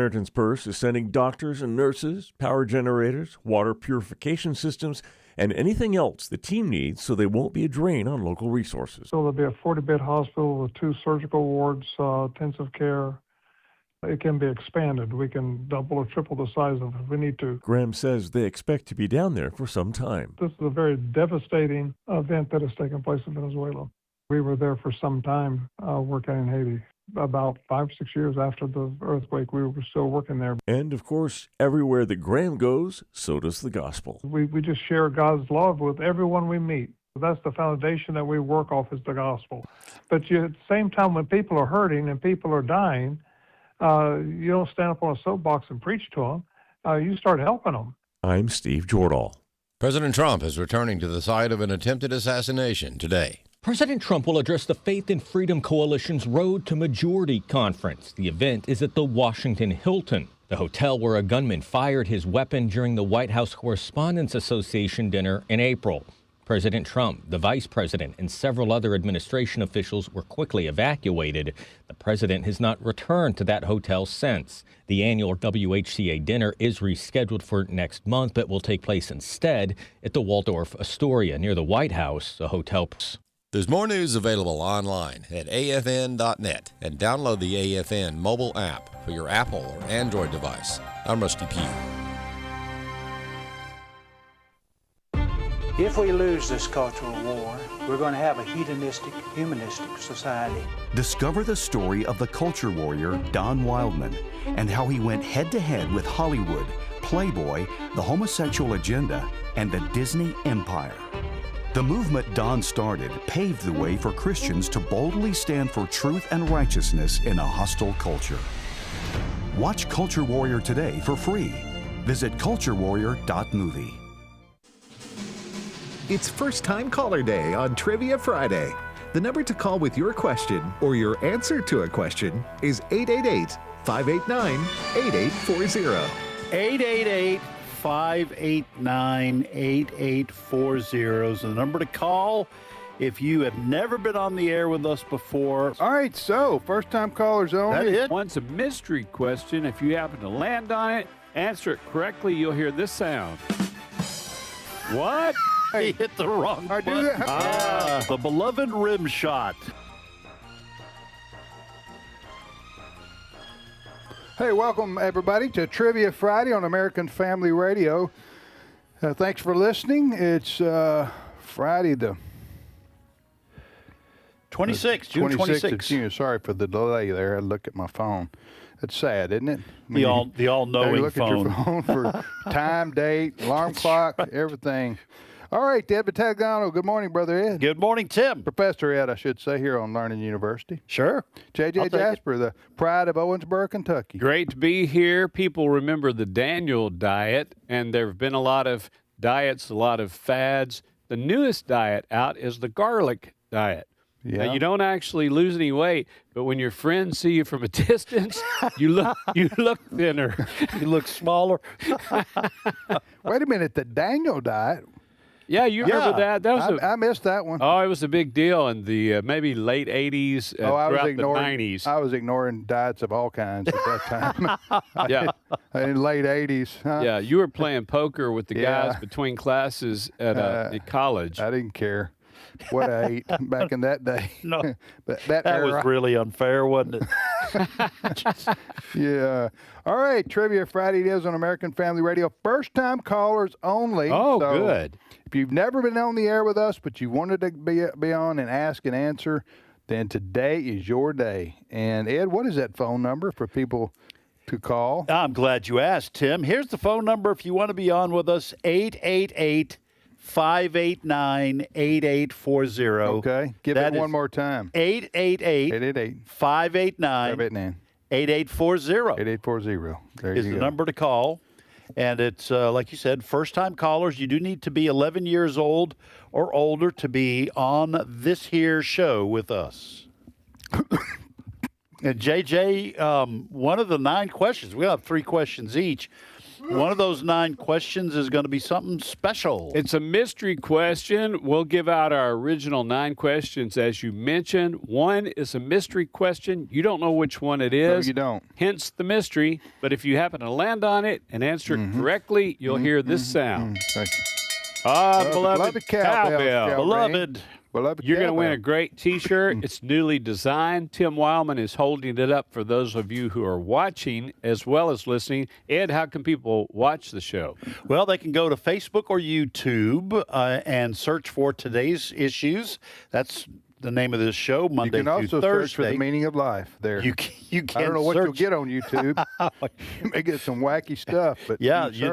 Samaritan's Purse is sending doctors and nurses, power generators, water purification systems, and anything else the team needs so they won't be a drain on local resources. So there'll be a 40-bed hospital with 2 surgical wards, intensive care. It can be expanded. We can double or triple the size of it if we need to. Graham says they expect to be down there for some time. This is a very devastating event that has taken place in Venezuela. We were there for some time working in Haiti. About 5 or 6 years after the earthquake, we were still working there. And, of course, everywhere that Graham goes, so does the gospel. We just share God's love with everyone we meet. That's the foundation that we work off is the gospel. But at the same time, when people are hurting and people are dying, you don't stand up on a soapbox and preach to them. You start helping them. I'm Steve Jordahl. President Trump is returning to the site of an attempted assassination today. President Trump will address the Faith and Freedom Coalition's Road to Majority conference. The event is at the Washington Hilton, the hotel where a gunman fired his weapon during the White House Correspondents Association dinner in April. President Trump, the vice president, and several other administration officials were quickly evacuated. The president has not returned to that hotel since. The annual WHCA dinner is rescheduled for next month, but will take place instead at the Waldorf Astoria near the White House, a hotel. There's more news available online at afn.net and download the AFN mobile app for your Apple or Android device. I'm Rusty Pugh. If we lose this cultural war, we're going to have a hedonistic, humanistic society. Discover the story of the culture warrior Don Wildmon and how he went head-to-head with Hollywood, Playboy, the homosexual agenda, and the Disney empire. The movement Don started paved the way for Christians to boldly stand for truth and righteousness in a hostile culture. Watch Culture Warrior today for free. Visit culturewarrior.movie. It's First Time Caller Day on Trivia Friday. The number to call with your question or your answer to a question is 888-589-8840. 888-589-8840 is the number to call if you have never been on the air with us before. All right, so first-time callers only. That's it. Once a mystery question, if you happen to land on it, answer it correctly, you'll hear this sound. What? He hit the wrong button. The beloved rim shot. Hey, welcome everybody to Trivia Friday on American Family Radio. Thanks for listening. It's Friday the 26th, June 26th. Sorry for the delay there. I look at my phone. That's sad, isn't it? The all-knowing phone. You look at your phone for time, date, alarm clock, everything. All right, Ed Battagliano. Good morning, Brother Ed. Good morning, Tim. Professor Ed, I should say, here on Learning University. Sure. J.J. Jasper, the pride of Owensboro, Kentucky. Great to be here. People remember the Daniel diet, and there have been a lot of diets, a lot of fads. The newest diet out is the garlic diet. Yeah. Now, you don't actually lose any weight, but when your friends see you from a distance, you look thinner. You look smaller. Wait a minute, the Daniel diet? Yeah, you remember that? That was I missed that one. Oh, it was a big deal in the maybe late 80s, throughout the 90s. I was ignoring diets of all kinds at that time. Yeah. In late 80s. Huh? Yeah, you were playing poker with the guys between classes at college. I didn't care what I ate back in that day. No, that was really unfair, wasn't it? Yeah. All right, Trivia Friday it is on American Family Radio. First-time callers only. Oh, so good. If you've never been on the air with us, but you wanted to be on and ask and answer, then today is your day. And, Ed, what is that phone number for people to call? I'm glad you asked, Tim. Here's the phone number if you want to be on with us, 888-589-8840. Okay. Give it one more time. 888-589-8840. 8840. There is you the go. number to call. And it's, like you said, first-time callers. You do need to be 11 years old or older to be on this here show with us. And JJ, one of the 9 questions, we have 3 questions each. One of those 9 questions is going to be something special. It's a mystery question. We'll give out our original 9 questions as you mentioned. One is a mystery question. You don't know which one it is. No, you don't. Hence the mystery. But if you happen to land on it and answer it correctly, you'll hear this sound. Thank you. Ah, beloved cowbell. Beloved. You're going to win a great T-shirt. It's newly designed. Tim Wildmon is holding it up for those of you who are watching as well as listening. Ed, how can people watch the show? Well, they can go to Facebook or YouTube and search for Today's Issues. That's the name of this show, Monday through Thursday. You can also search for The Meaning of Life there. You can I don't know what you'll get on YouTube. You may get some wacky stuff, but you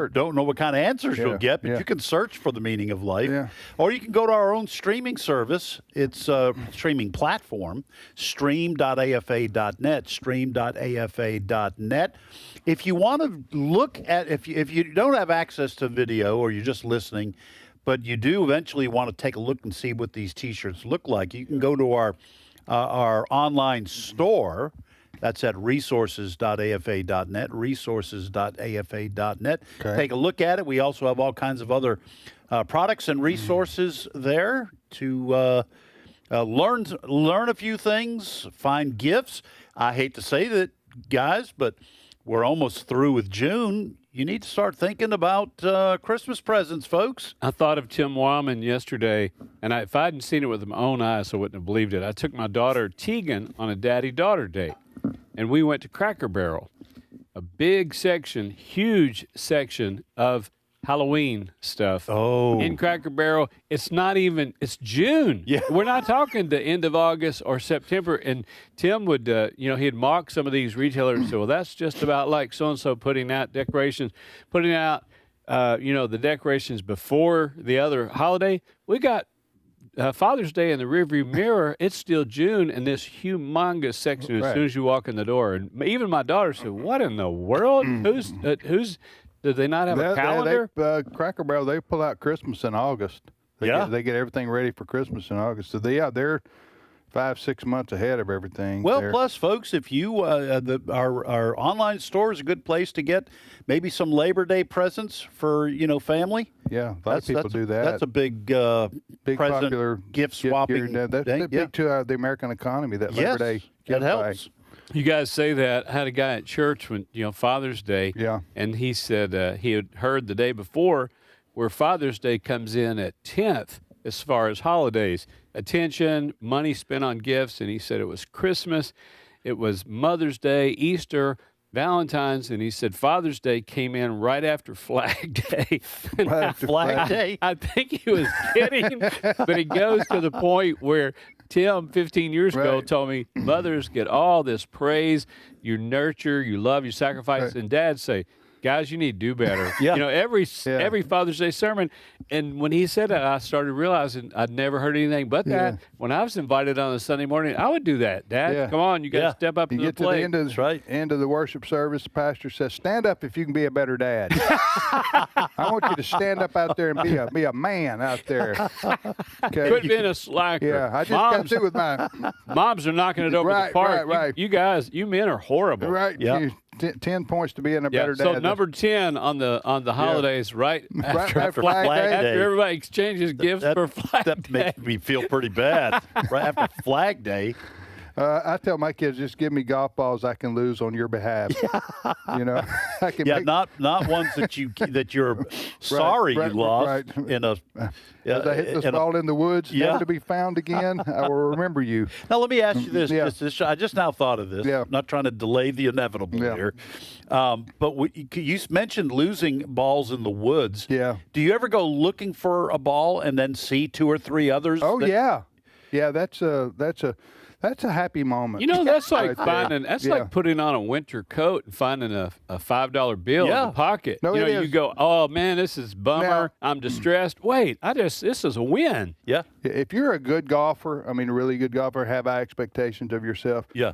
don't know what kind of answers you'll get, but you can search for The Meaning of Life. Yeah. Or you can go to our own streaming service. It's a streaming platform, stream.afa.net, stream.afa.net. If you want to look at, if you don't have access to video or you're just listening, but you do eventually want to take a look and see what these T-shirts look like, you can go to our online store. That's at resources.afa.net, resources.afa.net. Okay. Take a look at it. We also have all kinds of other products and resources there to learn a few things, find gifts. I hate to say that, guys, but we're almost through with June. You need to start thinking about Christmas presents, folks. I thought of Tim Wildmon yesterday, and if I hadn't seen it with my own eyes, I wouldn't have believed it. I took my daughter, Tegan, on a daddy-daughter date, and we went to Cracker Barrel, a big section, huge section of Halloween stuff. Oh. In Cracker Barrel. It's June. Yeah. We're not talking the end of August or September. And Tim would, he'd mock some of these retailers and say, well, that's just about like so-and-so putting out decorations, the decorations before the other holiday. We got Father's Day in the rearview mirror. It's still June, and this humongous section as soon as you walk in the door. And even my daughter said, what in the world? Who's did they not have a calendar? Cracker Barrel, they pull out Christmas in August. They get everything ready for Christmas in August. So they're 5-6 months ahead of everything. Well, plus, folks, if you our online store is a good place to get maybe some Labor Day presents for family. Yeah, a lot of people do that. That's a big present popular gift swapping. That's big to the American economy. That Labor Day that helps. You guys say that. I had a guy at church when Father's Day. Yeah. And he said he had heard the day before where Father's Day comes in at 10th as far as holidays. Attention, money spent on gifts, and he said it was Christmas, it was Mother's Day, Easter, Valentine's, and he said Father's Day came in right after Flag Day. Flag Day? I think he was kidding, but it goes to the point where Tim, 15 years ago, told me mothers get all this praise, you nurture, you love, you sacrifice, and dads say, guys, you need to do better. Every Father's Day sermon. And when he said that, I started realizing I'd never heard anything but that. When I was invited on a Sunday morning, I would do that. Dad, come on, you got to step up to the plate. You get to the end of the worship service, the pastor says, stand up if you can be a better dad. I want you to stand up out there and be a man out there. Okay? Quit being a slacker. Yeah, I just got through with my... Moms are knocking it over the park. Right. You guys, you men are horrible. Right. Yeah. 10 points to being a better dad. So number 10 on the holidays, right after Flag Day. After everybody exchanges gifts for Flag Day. That makes me feel pretty bad. Right after Flag Day. I tell my kids, just give me golf balls I can lose on your behalf. I can not ones that you're sorry you lost in a. As I hit this ball in the woods, never to be found again. I will remember you. Now let me ask you this. I just now thought of this. Yeah. I'm not trying to delay the inevitable here, but you mentioned losing balls in the woods. Yeah. Do you ever go looking for a ball and then see 2 or 3 others? Oh yeah. That's a happy moment. That's like finding. That's like putting on a winter coat and finding a $5 bill in the pocket. No, you go, oh man, this is bummer. Now, I'm distressed. Wait, this is a win. Yeah. If you're a good golfer, a really good golfer, have high expectations of yourself. Yeah.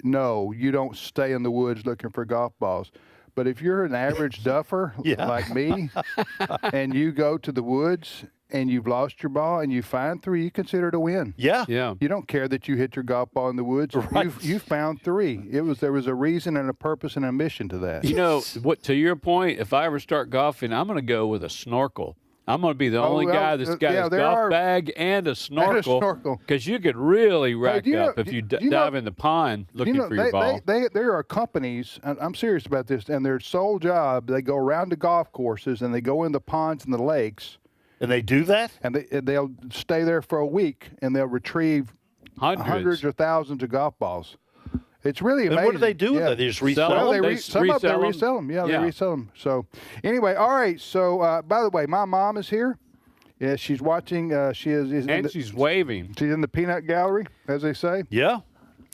No, you don't stay in the woods looking for golf balls. But if you're an average duffer like me, and you go to the woods and you've lost your ball and you find 3, you consider it a win. Yeah. Yeah. You don't care that you hit your golf ball in the woods. Right. You found 3. There was a reason and a purpose and a mission to that. You know, what to your point, if I ever start golfing, I'm going to go with a snorkel. I'm going to be the only guy that's got his golf bag and a snorkel. Because you could really rack up if you dive in the pond looking for your ball. There are companies, and I'm serious about this, and their sole job, they go around the golf courses and they go in the ponds and the lakes. And they do that? And they'll stay there for a week and they'll retrieve hundreds or thousands of golf balls. It's really amazing. And what do they do with it? They just resell them? Some of them they resell them. Yeah, they resell them. So anyway, all right. So by the way, my mom is here. Yeah, she's watching. She's waving. She's in the peanut gallery, as they say. Yeah.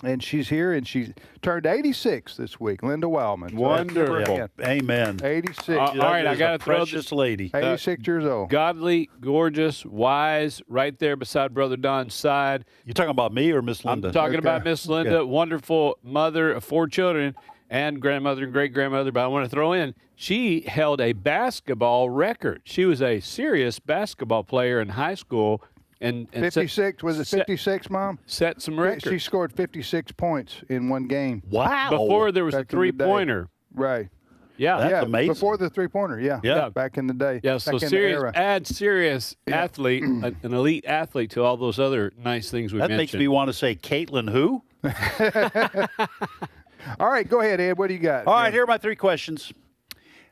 And she's here, and she turned 86 this week. Linda Wildmon. So Wonderful. Amen. 86. All right, I got to throw precious lady. 86 years old. Godly, gorgeous, wise, right there beside Brother Don's side. You talking about me or Miss Linda? I'm talking about Miss Linda, wonderful mother of 4 children and grandmother and great-grandmother. But I want to throw in, she held a basketball record. She was a serious basketball player in high school. And 56, was it 56, Mom? Set some records. She scored 56 points in one game. Wow. Before there was Back a three-pointer. Right. Yeah. That's amazing. Before the three-pointer, yeah. Back in the day. Yeah, so serious athlete, an elite athlete to all those other nice things we mentioned. That makes me want to say Caitlin who? All right, go ahead, Ed. What do you got? All right, here are my 3 questions.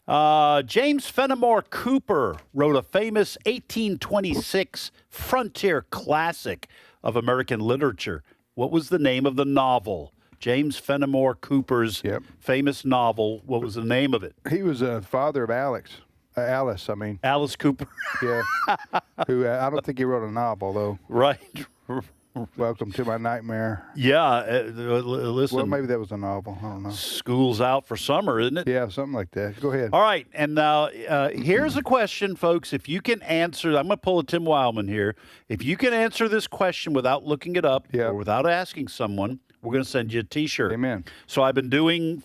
James Fenimore Cooper wrote a famous 1826 frontier classic of American literature. What was the name of the novel? James Fenimore Cooper's famous novel. What was the name of it? He was a father of Alice. Alice Cooper. Yeah. Who I don't think he wrote a novel, though. Right. Welcome to My Nightmare. Yeah. Listen. Well, maybe that was a novel. I don't know. School's out for summer, isn't it? Yeah, something like that. Go ahead. All right. And now here's a question, folks. If you can answer, I'm going to pull a Tim Wildman here. If you can answer this question without looking it up or without asking someone, we're going to send you a T-shirt. Amen. So I've been doing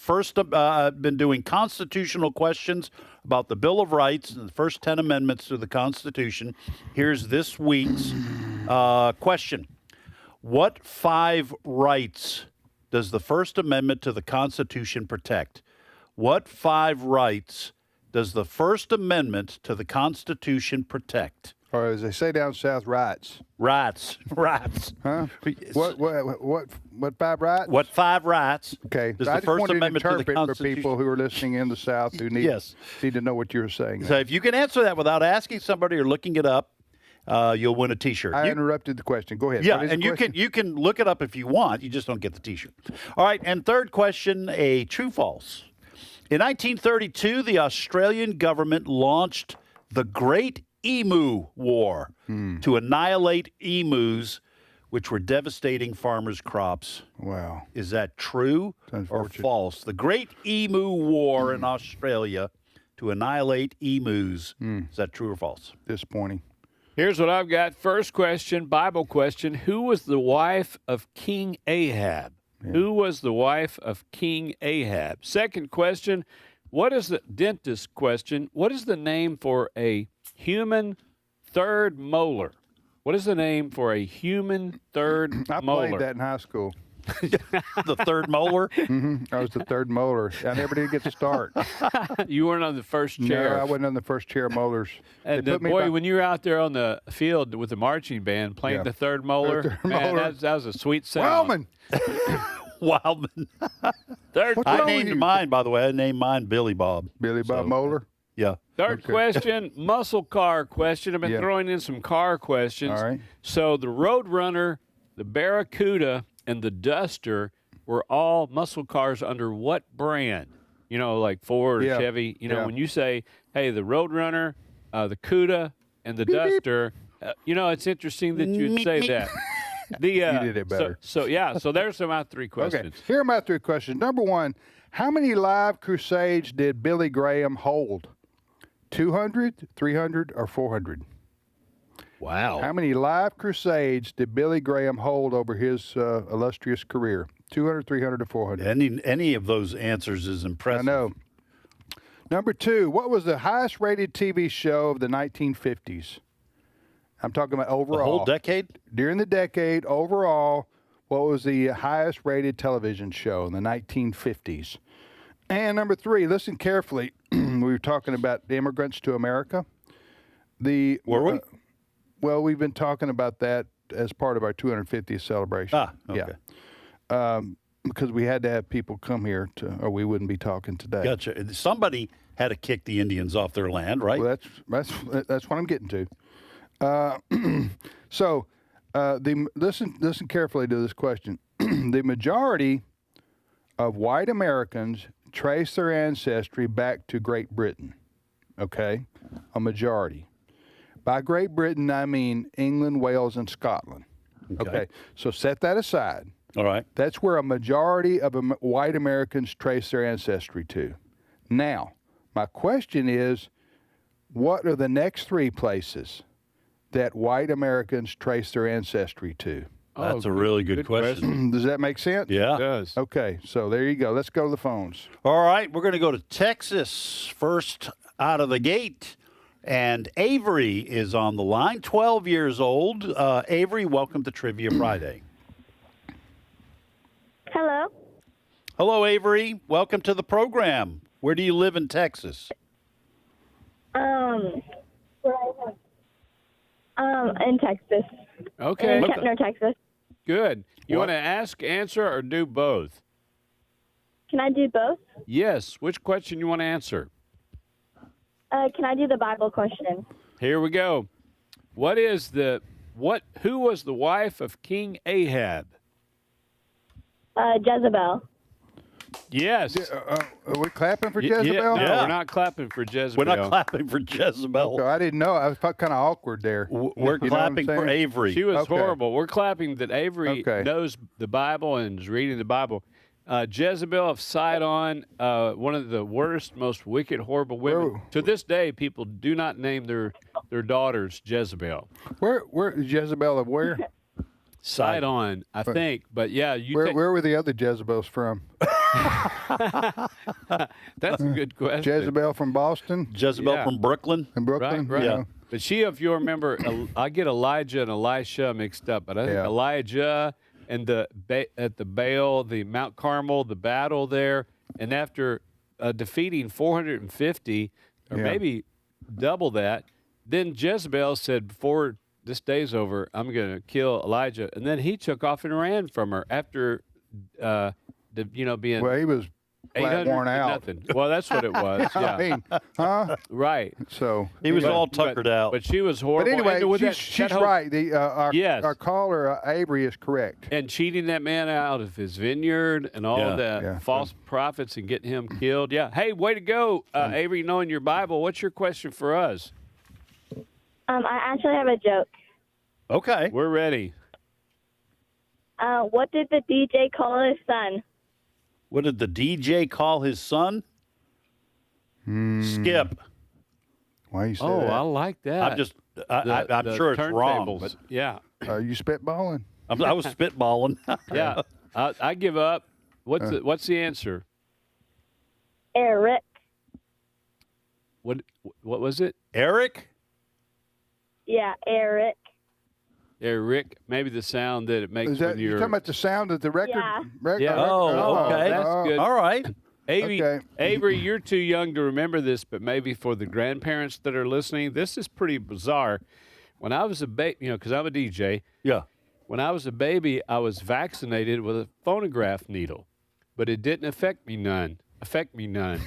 constitutional questions about the Bill of Rights and the first 10 amendments to the Constitution. Here's this week's question. What 5 rights does the First Amendment to the Constitution protect? What 5 rights does the First Amendment to the Constitution protect? Or as they say down south, rights. Rights. Huh? What 5 rights? What 5 rights? Okay. Does I the just First wanted Amendment to to the interpret for Constitution? people who are listening in the South who need to know what you're saying. So if you can answer that without asking somebody or looking it up, you'll win a T-shirt. I interrupted the question. Go ahead. Yeah, and you can look it up if you want. You just don't get the T-shirt. All right, and third question, a true-false. In 1932, the Australian government launched the Great Emu War to annihilate emus, which were devastating farmers' crops. Wow. Is that true or false? The Great Emu War in Australia to annihilate emus. Is that true or false? Disappointing. Here's what I've got. First question, Bible question. Who was the wife of King Ahab? Yeah. Who was the wife of King Ahab? Second question, what is the dentist question? What is the name for a human third molar? What is the name for a human third molar? I played that in high school. The third molar? Mm-hmm. I was the third molar. I never did get to start. You weren't on the first chair. No, I wasn't on the first chair of molars. And boy, when you were out there on the field with the marching band playing the third molar, that was a sweet sound. Wildman. I named mine, by the way. I named mine Billy Bob. Billy Bob Molar? Yeah. Third question, muscle car question. I've been throwing in some car questions. All right. So the Roadrunner, the Barracuda, and the Duster were all muscle cars under what brand? You know, like Ford or Chevy. You know, when you say, hey, the Roadrunner, the Cuda, and the Duster, you know, it's interesting that you'd say that. You did it better. So there's my 3 questions. Okay, here are my 3 questions. Number 1, how many live crusades did Billy Graham hold? 200, 300, or 400? Wow. How many live crusades did Billy Graham hold over his illustrious career? 200, 300, or 400? Any of those answers is impressive. I know. Number 2, what was the highest rated TV show of the 1950s? I'm talking about overall. The whole decade? During the decade, overall, what was the highest rated television show in the 1950s? And number 3, listen carefully. We were talking about immigrants to America. Were we? Well, we've been talking about that as part of our 250th celebration. Ah, okay. Yeah. Because we had to have people come here or we wouldn't be talking today. Gotcha. Somebody had to kick the Indians off their land, right? Well, that's what I'm getting to. Listen carefully to this question. The majority of white Americans trace their ancestry back to Great Britain. Okay, a majority. By Great Britain, I mean England, Wales, and Scotland. Okay, so set that aside. All right. That's where a majority of white Americans trace their ancestry to. Now, my question is, what are the next 3 places that white Americans trace their ancestry to? That's a really good question. Does that make sense? Yeah. It does. Okay, so there you go. Let's go to the phones. All right, we're going to go to Texas first out of the gate. And Avery is on the line, 12 years old. Avery, welcome to Trivia Friday. Hello. Hello, Avery. Welcome to the program. Where do you live in Texas? In Texas. Okay. In Kettner, Texas. Good. You want to ask, answer, or do both? Can I do both? Yes. Which question you want to answer? Can I do the Bible question? Here we go. Who was the wife of King Ahab? Jezebel. Yes. Are we clapping for Jezebel? No, Yeah. we're not clapping for Jezebel. We're not clapping for Jezebel. Okay, I didn't know. I was kind of awkward there. We're You know what I'm clapping for saying? Avery. She was Okay. horrible. We're clapping that Avery knows the Bible and is reading the Bible. Jezebel of Sidon, one of the worst, most wicked, horrible women. Whoa. To this day, people do not name their daughters Jezebel. Where Jezebel of where? Sidon, I think. But yeah, Where were the other Jezebels from? That's a good question. Jezebel from Boston? Jezebel from Brooklyn? In Brooklyn? Right. Yeah. But she, if you remember, I get Elijah and Elisha mixed up, but I think Elijah and at the Baal, the Mount Carmel, the battle there, and after defeating 450, or maybe double that, then Jezebel said, before this day's over, I'm going to kill Elijah. And then he took off and ran from her after, being... Well, he was flat worn out. Nothing. Well, that's what it was. Yeah. I mean, huh? Right. So he was all tuckered out. But she was horrible. But anyway, and she's right. Yes. Our caller, Avery, is correct. And cheating that man out of his vineyard and all the false prophets and getting him killed. Yeah. Hey, way to go, Avery, knowing your Bible. What's your question for us? I actually have a joke. Okay. We're ready. What did the DJ call his son? What did the DJ call his son? Skip. Why you say Oh, that? I like that. I'm just, I'm sure it's wrong. But yeah. Are you spitballing? I was spitballing. Yeah. I give up. What's the answer? Eric. What was it? Eric? Yeah, Eric. Eric. Maybe the sound that it makes Is that when you're... you talking about the sound of the record? Yeah. Yeah. Oh, okay. That's good. All right. Avery, you're too young to remember this, but maybe for the grandparents that are listening, this is pretty bizarre. When I was a baby, because I'm a DJ. Yeah. When I was a baby, I was vaccinated with a phonograph needle, but it didn't affect me none. Affect me none.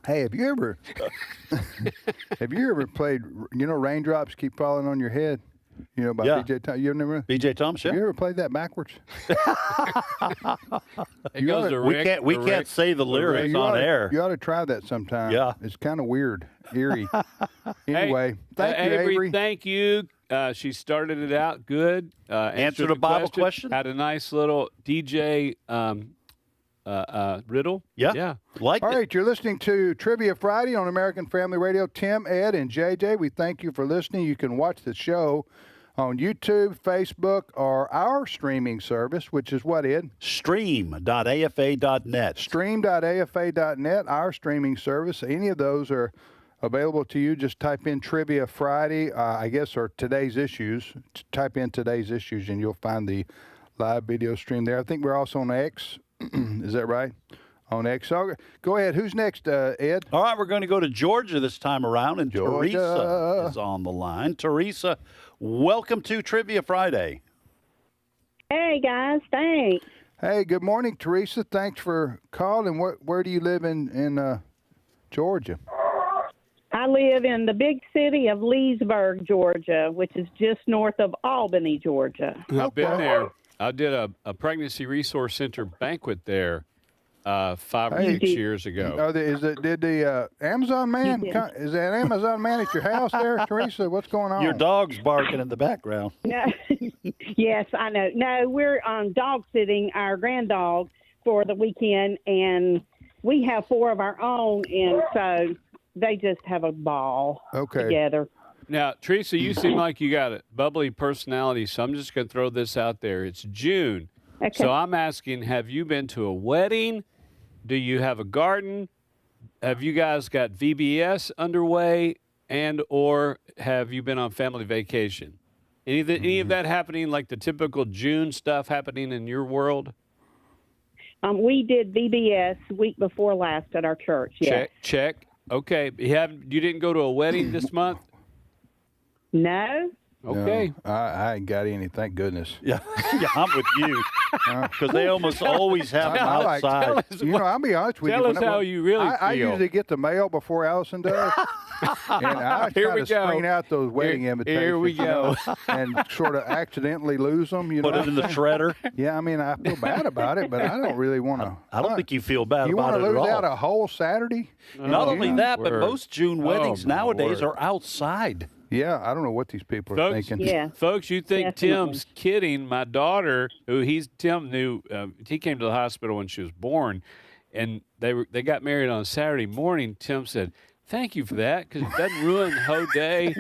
Hey, have you ever played? Raindrops keep falling on your head. By BJ Thomas. You ever never? BJ Thomas. Have you ever played that backwards? We can't say the lyrics on air. You ought to try that sometime. Yeah, it's kind of weird, eerie. Anyway, thank you, Avery. Thank you. She started it out good. Answered a Bible question. Had a nice little DJ riddle. Yeah. All right, you're listening to Trivia Friday on American Family Radio. Tim, Ed, and JJ, we thank you for listening. You can watch the show on YouTube, Facebook, or our streaming service, which is what, Ed? Stream.afa.net. Stream.afa.net, our streaming service. Any of those are available to you. Just type in Trivia Friday, I guess, or today's issues. Type in today's issues, and you'll find the live video stream there. I think we're also on X. Is that right? On X. So go ahead. Who's next, Ed? All right, we're going to go to Georgia this time around, and Georgia. Teresa is on the line. Teresa, welcome to Trivia Friday. Hey, guys. Thanks. Hey, good morning, Teresa. Thanks for calling. Where do you live in Georgia? I live in the big city of Leesburg, Georgia, which is just north of Albany, Georgia. I've been there. I did a pregnancy resource center banquet there 5 or 6 years ago. Did the Amazon man? Is that Amazon man at your house there, Teresa? What's going on? Your dog's barking in the background. No. Yes, I know. No, we're dog sitting our grand dog for the weekend, and we have 4 of our own, and so they just have a ball together. Now, Teresa, you seem like you got a bubbly personality, so I'm just going to throw this out there. It's June. Okay. So I'm asking, have you been to a wedding? Do you have a garden? Have you guys got VBS underway? And or have you been on family vacation? Any of that happening, like the typical June stuff happening in your world? We did VBS week before last at our church, yes. Check. Okay. You didn't go to a wedding this month? No. Okay. No, I ain't got any, thank goodness. Yeah, I'm with you. Because they almost always have them outside. I'll be honest with you. Tell us how you really feel. I usually get the mail before Allison does. And I try to screen out those wedding invitations. Here we go. And sort of accidentally lose them. Put it in the shredder. Yeah, I mean, I feel bad about it, but I don't really want to. I don't think you feel bad you about it at all. You want to lose out a whole Saturday? Not only that, but most June weddings nowadays are outside. Yeah, I don't know what these people are thinking. Yeah. Folks, you think Definitely. Tim's kidding. My daughter, Tim knew, he came to the hospital when she was born, and they got married on Saturday morning. Tim said, thank you for that, because it doesn't ruin the whole day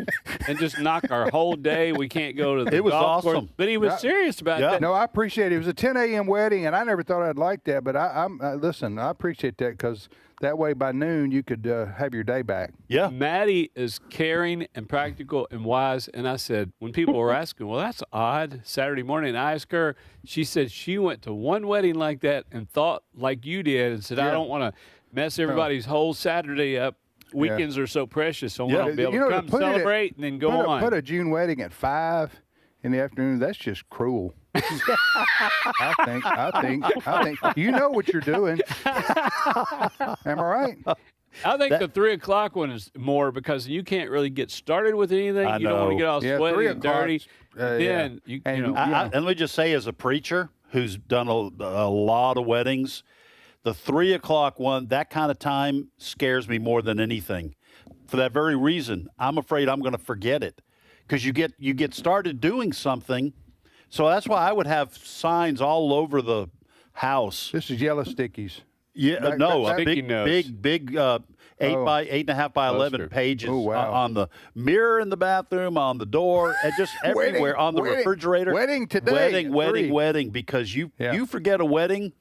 and just knock our whole day. We can't go to the It was golf awesome. course. But he was serious about that. No, I appreciate it. It was a 10 a.m. wedding, and I never thought I'd like that. But listen, I appreciate that because that way by noon you could have your day back. Yeah. Maddie is caring and practical and wise. And I said, when people were asking, well, that's odd, Saturday morning, I asked her, she said she went to one wedding like that and thought like you did and said, I don't want to mess everybody's whole Saturday up. Weekends are so precious. So I want to be able to come celebrate and then go on. Put a June wedding at 5 in the afternoon. That's just cruel. I think you know what you're doing. Am I right? I think the 3 o'clock one is more because you can't really get started with anything. You don't want to get all sweaty and dirty. Then and let me just say, as a preacher who's done a lot of weddings, the 3 o'clock one, that kind of time scares me more than anything. For that very reason, I'm afraid I'm going to forget it because you get started doing something. So that's why I would have signs all over the house. This is yellow stickies. Yeah, big 8.5 by 11 pages on the mirror in the bathroom, on the door, and just everywhere, on the refrigerator. Wedding today. Wedding, because you forget a wedding,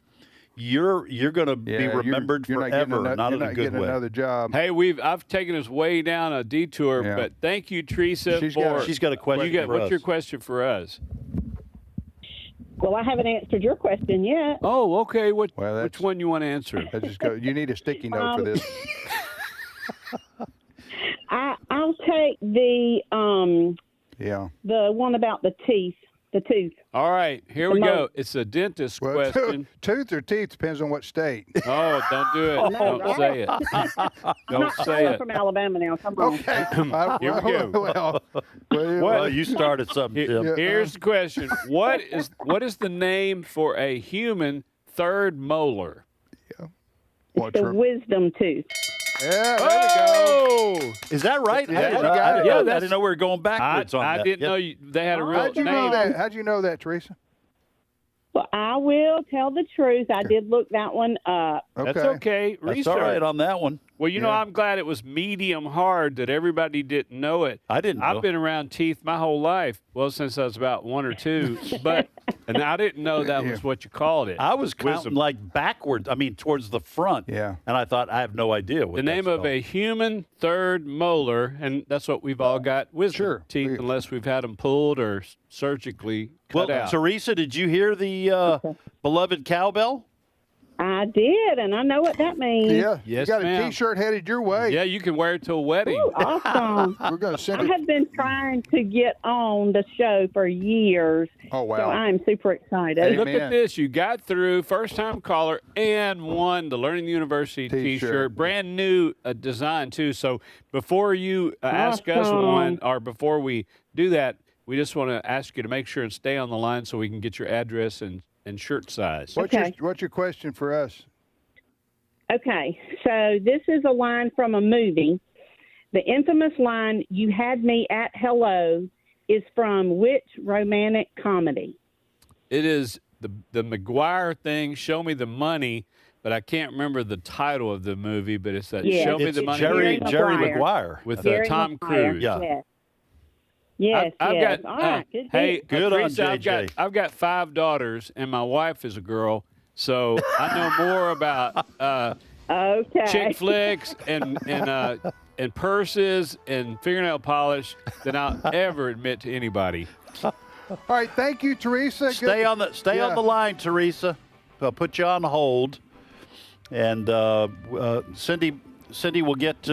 you're going to be remembered forever. Not in a good way. Another job. Hey, I've taken us way down a detour, but thank you, Teresa. She's got a question. What's your question for us? Well, I haven't answered your question yet. Oh, okay. Which one you want to answer? Just go. You need a sticky note for this. I'll take the one about the teeth. The tooth. All right, here we go. It's a dentist question. Tooth or teeth depends on what state. Oh, don't do it. Don't say it. Don't say it. I'm from Alabama now. Come on. Okay. Here we go. Well, you started something, Tim. Here's the question. What is the name for a human third molar? It's the wisdom tooth. Yeah, there we go. Is that right? I didn't know we were going backwards on that. I didn't know they had a real name. How'd you know that, Teresa? Well, I will tell the truth. I did look that one up. That's okay. That's all right on that one. Well, I'm glad it was medium hard that everybody didn't know it. I didn't know. I've been around teeth my whole life. Well, since I was about 1 or 2. But And I didn't know that was what you called it. I was counting Wisdom. like backwards. I mean, towards the front. Yeah. And I thought, I have no idea what The name that's of a human third molar, and that's what we've all got wisdom teeth, unless we've had them pulled or surgically cut Well, out. Teresa, did you hear the beloved cowbell? I did, and I know what that means. Yeah, Yes, you got ma'am. a T-shirt headed your way. Yeah, you can wear it to a wedding. Ooh, awesome. We're going to send I it. have been trying to get on the show for years. Oh, wow. So I'm super excited. Hey, Look man. at this. You got through, first-time caller, and won the Learning University T-shirt. Brand new design, too. So before you ask us Awesome. one, or before we do that, we just want to ask you to make sure and stay on the line so we can get your address and shirt size. What's your question for us? Okay, so this is a line from a movie. The infamous line, "You had me at hello," is from which romantic comedy? It is the McGuire thing, Show Me the Money, but I can't remember the title of the movie, but it's that Yes. Show Me It's the Money Jerry Maguire. with Jerry Tom Maguire, Cruise. Yeah. Yes. Yes, I've yes. got, All right, good hey, deal. Good on Teresa, JJ. I've got 5 daughters, and my wife is a girl, so I know more about Okay. chick flicks and purses and fingernail polish than I'll ever admit to anybody. All right, thank you, Teresa. Stay on the line, Teresa. I'll put you on hold, and Cindy will get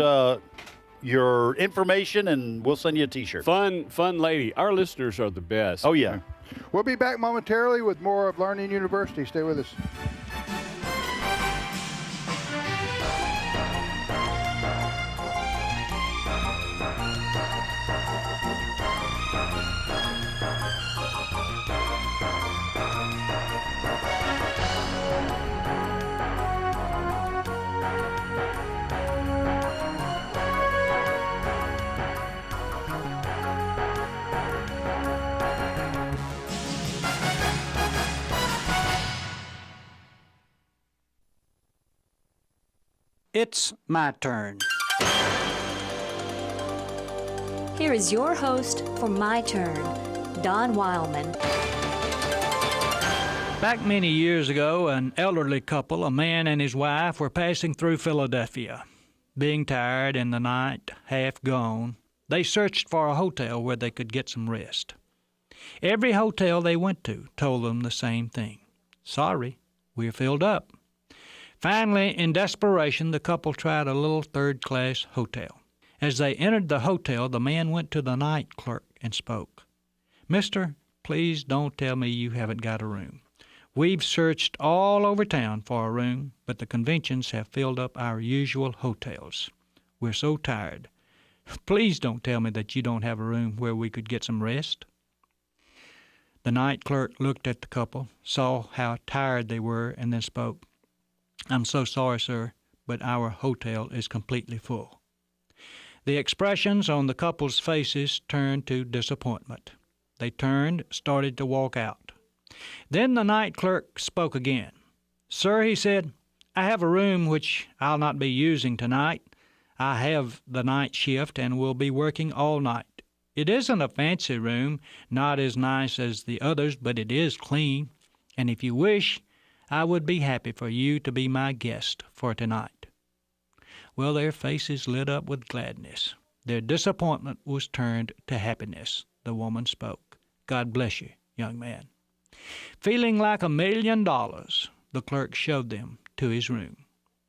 your information, and we'll send you a T-shirt. Fun lady. Our listeners are the best. Oh yeah. We'll be back momentarily with more of Learning University. Stay with us. It's my turn. Here is your host for My Turn, Don Wildmon. Back many years ago, an elderly couple, a man and his wife, were passing through Philadelphia. Being tired and the night half gone, they searched for a hotel where they could get some rest. Every hotel they went to told them the same thing. Sorry, we're filled up. Finally, in desperation, the couple tried a little third-class hotel. As they entered the hotel, the man went to the night clerk and spoke. "Mister, please don't tell me you haven't got a room. We've searched all over town for a room, but the conventions have filled up our usual hotels. We're so tired. Please don't tell me that you don't have a room where we could get some rest." The night clerk looked at the couple, saw how tired they were, and then spoke. "I'm so sorry, sir, but our hotel is completely full." The expressions on the couple's faces turned to disappointment. They started to walk out. Then the night clerk spoke again. "Sir," he said, "I have a room which I'll not be using tonight. I have the night shift and will be working all night. It isn't a fancy room, not as nice as the others, but it is clean, and if you wish, I would be happy for you to be my guest for tonight." Well, their faces lit up with gladness. Their disappointment was turned to happiness. The woman spoke. "God bless you, young man." Feeling like $1 million, the clerk showed them to his room.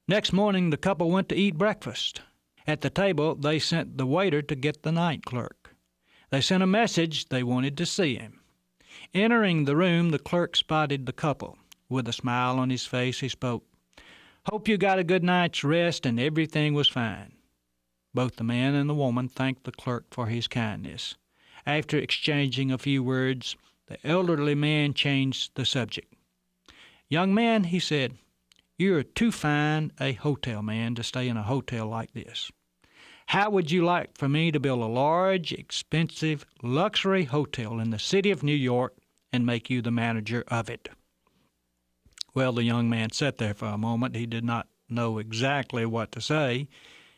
Next morning, the couple went to eat breakfast. At the table, they sent the waiter to get the night clerk. They sent a message they wanted to see him. Entering the room, the clerk spotted the couple. With a smile on his face, he spoke. "Hope you got a good night's rest and everything was fine." Both the man and the woman thanked the clerk for his kindness. After exchanging a few words, the elderly man changed the subject. "Young man," he said, "you're too fine a hotel man to stay in a hotel like this. How would you like for me to build a large, expensive, luxury hotel in the city of New York and make you the manager of it?" Well, the young man sat there for a moment. He did not know exactly what to say.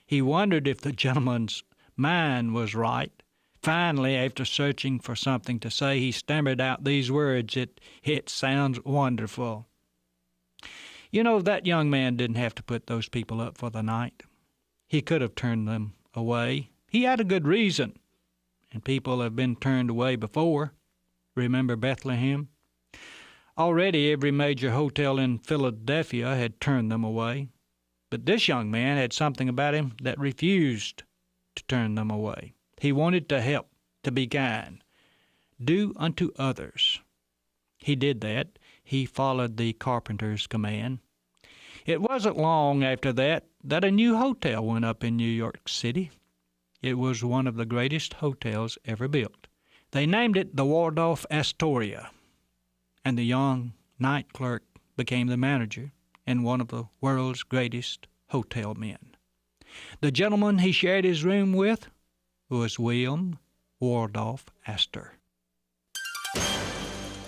He wondered if the gentleman's mind was right. Finally, after searching for something to say, he stammered out these words, It sounds wonderful. You know, that young man didn't have to put those people up for the night. He could have turned them away. He had a good reason, and people have been turned away before. Remember Bethlehem? Already every major hotel in Philadelphia had turned them away. But this young man had something about him that refused to turn them away. He wanted to help, to be kind, do unto others. He did that. He followed the carpenter's command. It wasn't long after that a new hotel went up in New York City. It was one of the greatest hotels ever built. They named it the Waldorf Astoria, and the young night clerk became the manager and one of the world's greatest hotel men. The gentleman he shared his room with was William Waldorf Astor.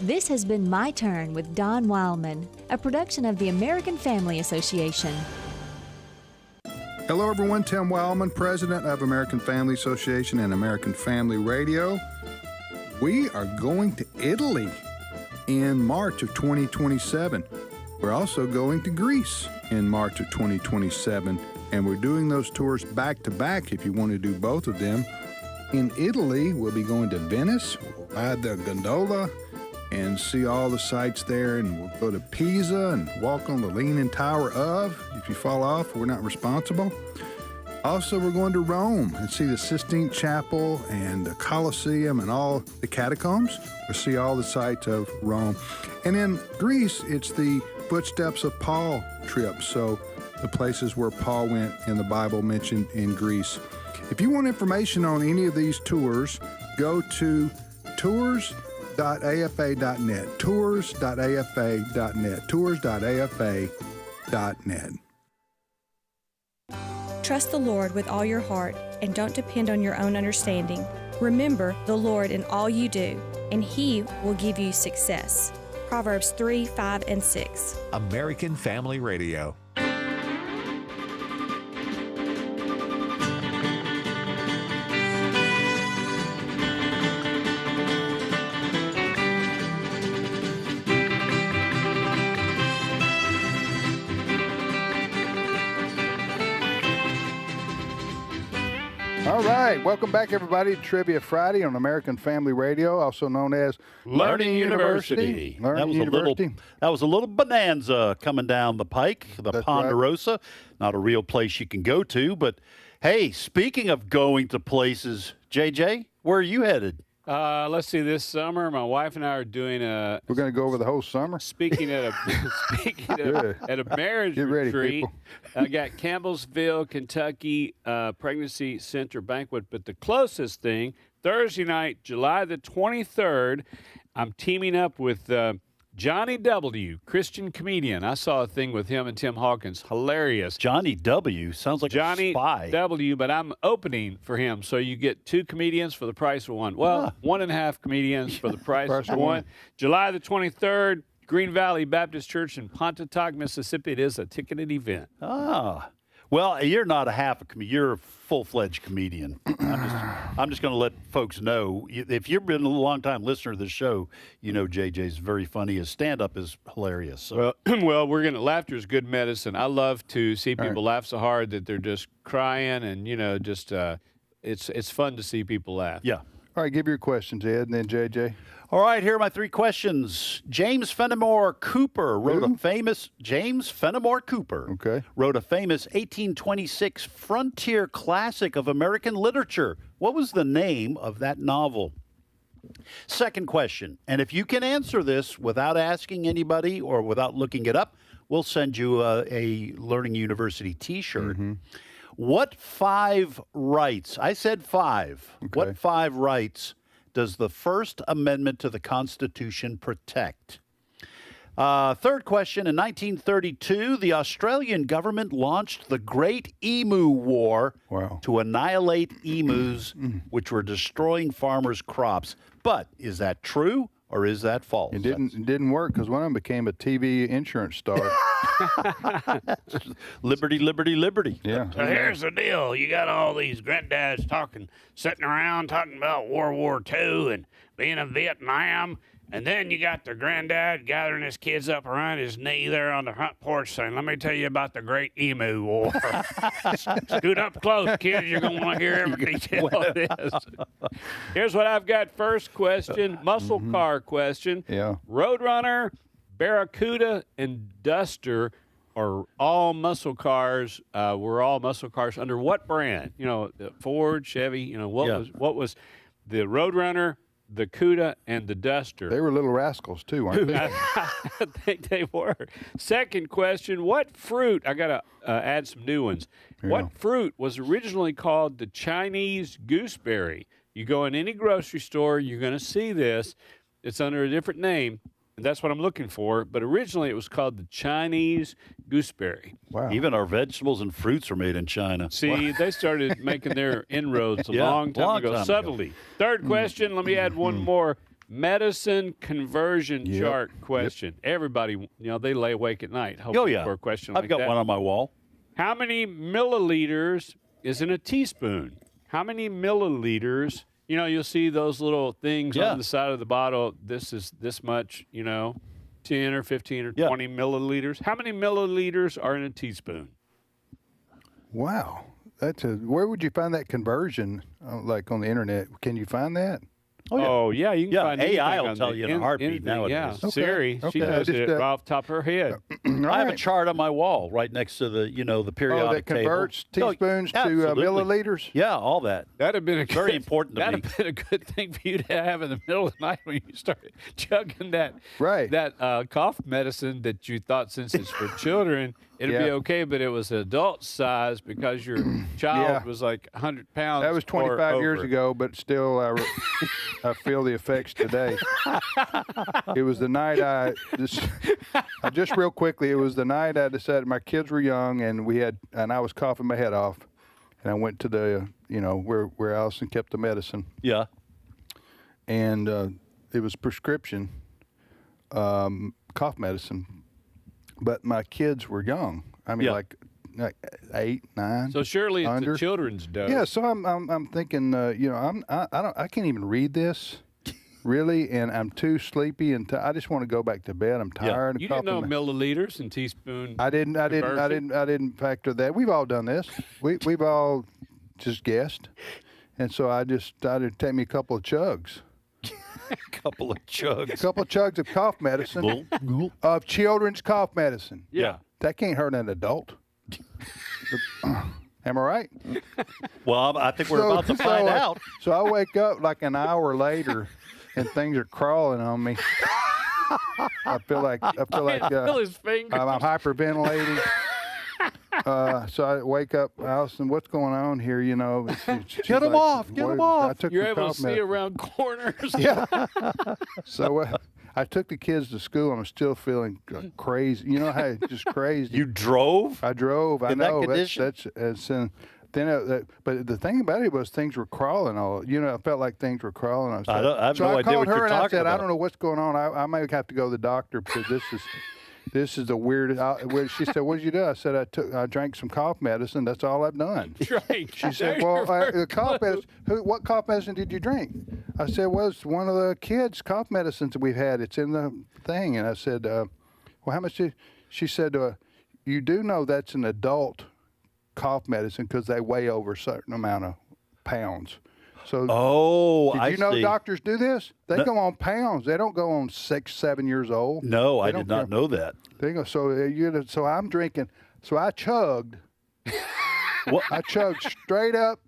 This has been My Turn with Don Wildmon, a production of the American Family Association. Hello, everyone. Tim Wildmon, president of American Family Association and American Family Radio. We are going to Italy in March of 2027. We're also going to Greece in March of 2027, and we're doing those tours back to back if you want to do both of them. In Italy, we'll be going to Venice, we'll ride the gondola and see all the sights there, and we'll go to Pisa and walk on the Leaning Tower of. If you fall off, we're not responsible. Also, we're going to Rome and see the Sistine Chapel and the Colosseum and all the catacombs. We'll see all the sights of Rome. And in Greece, it's the Footsteps of Paul trip, so the places where Paul went in the Bible mentioned in Greece. If you want information on any of these tours, go to tours.afa.net, tours.afa.net, tours.afa.net. Trust the Lord with all your heart and don't depend on your own understanding. Remember the Lord in all you do, and He will give you success. Proverbs 3, 5, and 6. American Family Radio. All right, welcome back, everybody, to Trivia Friday on American Family Radio, also known as Learning University. That was a little bonanza coming down the pike, the Ponderosa. Right. Not a real place you can go to, but hey, speaking of going to places, JJ, where are you headed? Let's see. This summer, my wife and I are doing a. We're going to go over the whole summer. Speaking at a marriage retreat. I got Campbellsville, Kentucky Pregnancy Center banquet, but the closest thing, Thursday night, July the 23rd, I'm teaming up with Johnny W., Christian comedian. I saw a thing with him and Tim Hawkins. Hilarious. Johnny W. Sounds like Johnny a spy. W., but I'm opening for him. So you get 2 comedians for the price of 1. Well, 1.5 comedians for the price of 1. July the 23rd, Green Valley Baptist Church in Pontotoc, Mississippi. It is a ticketed event. Ah. Well, you're not a half a comedian. You're a full-fledged comedian. I'm just going to let folks know. If you've been a long-time listener to the show, you know JJ's very funny. His stand-up is hilarious. So. Well, laughter is good medicine. I love to see people laugh so hard that they're just crying, and it's fun to see people laugh. Yeah. All right, give your questions, Ed, and then JJ. All right, here are my 3 questions. James Fenimore Cooper wrote a famous 1826 frontier classic of American literature. What was the name of that novel? Second question, and if you can answer this without asking anybody or without looking it up, we'll send you a Learning University T-shirt. Mm-hmm. What 5 rights? I said 5. Okay. What 5 rights does the First Amendment to the Constitution protect? Third question, in 1932, the Australian government launched the Great Emu War to annihilate emus, which were destroying farmers' crops. But is that true or is that false? It didn't work because one of them became a TV insurance star. Liberty, liberty, liberty. Yeah. So here's the deal. You got all these granddads sitting around talking about World War II and being in Vietnam. And then you got the granddad gathering his kids up around his knee there on the front porch saying, let me tell you about the Great Emu War. Scoot up close, kids. You're going to want to hear every detail of this. Here's what I've got. First question, muscle car question. Yeah. Roadrunner, Barracuda, and Duster are all muscle cars. Were all muscle cars under what brand? You know, Ford, Chevy. You know, what was the Roadrunner, the Cuda, and the Duster? They were little rascals too, weren't they? I think they were. Second question: what fruit? I gotta add some new ones. What fruit was originally called the Chinese gooseberry? You go in any grocery store, you're gonna see this. It's under a different name. And that's what I'm looking for. But originally, it was called the Chinese gooseberry. Wow. Even our vegetables and fruits are made in China. See, they started making their inroads a long time ago, subtly. Third question, let me add one more. Medicine conversion chart question. Everybody, they lay awake at night hoping for a question like that. I've got one on my wall. How many milliliters is in a teaspoon? How many milliliters? You'll see those little things on the side of the bottle. This is this much, 10 or 15 or 20 milliliters. How many milliliters are in a teaspoon? Wow. Where would you find that conversion, like on the internet? Can you find that? Oh, yeah, you can find AI will on tell you in a heartbeat nowadays. Yeah, Okay. Siri, she Okay. knows it off the top of her head. I have a chart on my wall right next to the, the periodic that converts table. teaspoons to absolutely. milliliters? Yeah, all that. That'd have been very important to me. That'd have been a good thing for you to have in the middle of the night when you started chugging that cough medicine that you thought, since it's for children, it'd be okay, but it was adult size because your child was like 100 pounds. That was 25 years over. ago, but still, I feel the effects today. It was the night just real quickly, it was the night I decided my kids were young and I was coughing my head off. And I went to the, where Allison kept the medicine. Yeah. And it was prescription cough medicine. But my kids were young. I mean, like 8, 9. So surely it's under. a children's dose. Yeah. So I'm thinking, I can't even read this, really, and I'm too sleepy and I just want to go back to bed. I'm tired. You didn't know milliliters and teaspoon. I didn't factor that. We've all done this. We've all just guessed, and so I just started to take me a couple of chugs. A couple of chugs of cough medicine, of children's cough medicine. Yeah. That can't hurt an adult. Am I right? Well, I think we're about to find out. So I wake up like an hour later, and things are crawling on me. I feel like feel his fingers. I'm hyperventilating. So I wake up, Allison, what's going on here? Get them off. Get them off. I took You're the able to cough see medicine. around corners. Yeah. So I took the kids to school. I'm still feeling crazy. You know how just crazy. You drove? I drove. I In that know. condition? But the thing about it was things were crawling. I felt like things were crawling. I have no idea called what her you're and I talking said, about. I don't know what's going on. I may have to go to the doctor because this is the weirdest. She said, "What did you do?" I said, I drank some cough medicine. That's all I've done. Right. She said, "Well, the cough medicine. What cough medicine did you drink?" I said, "Well, it's one of the kids' cough medicines that we've had. It's in the thing." And I said, "Well, how much?" She said, "You do know that's an adult cough medicine because they weigh over a certain amount of pounds." So, did you know see. doctors do this? They go on pounds. They don't go on 6, 7 years old. No, I did not know that. They go. So I'm drinking. So I chugged. I chugged straight up.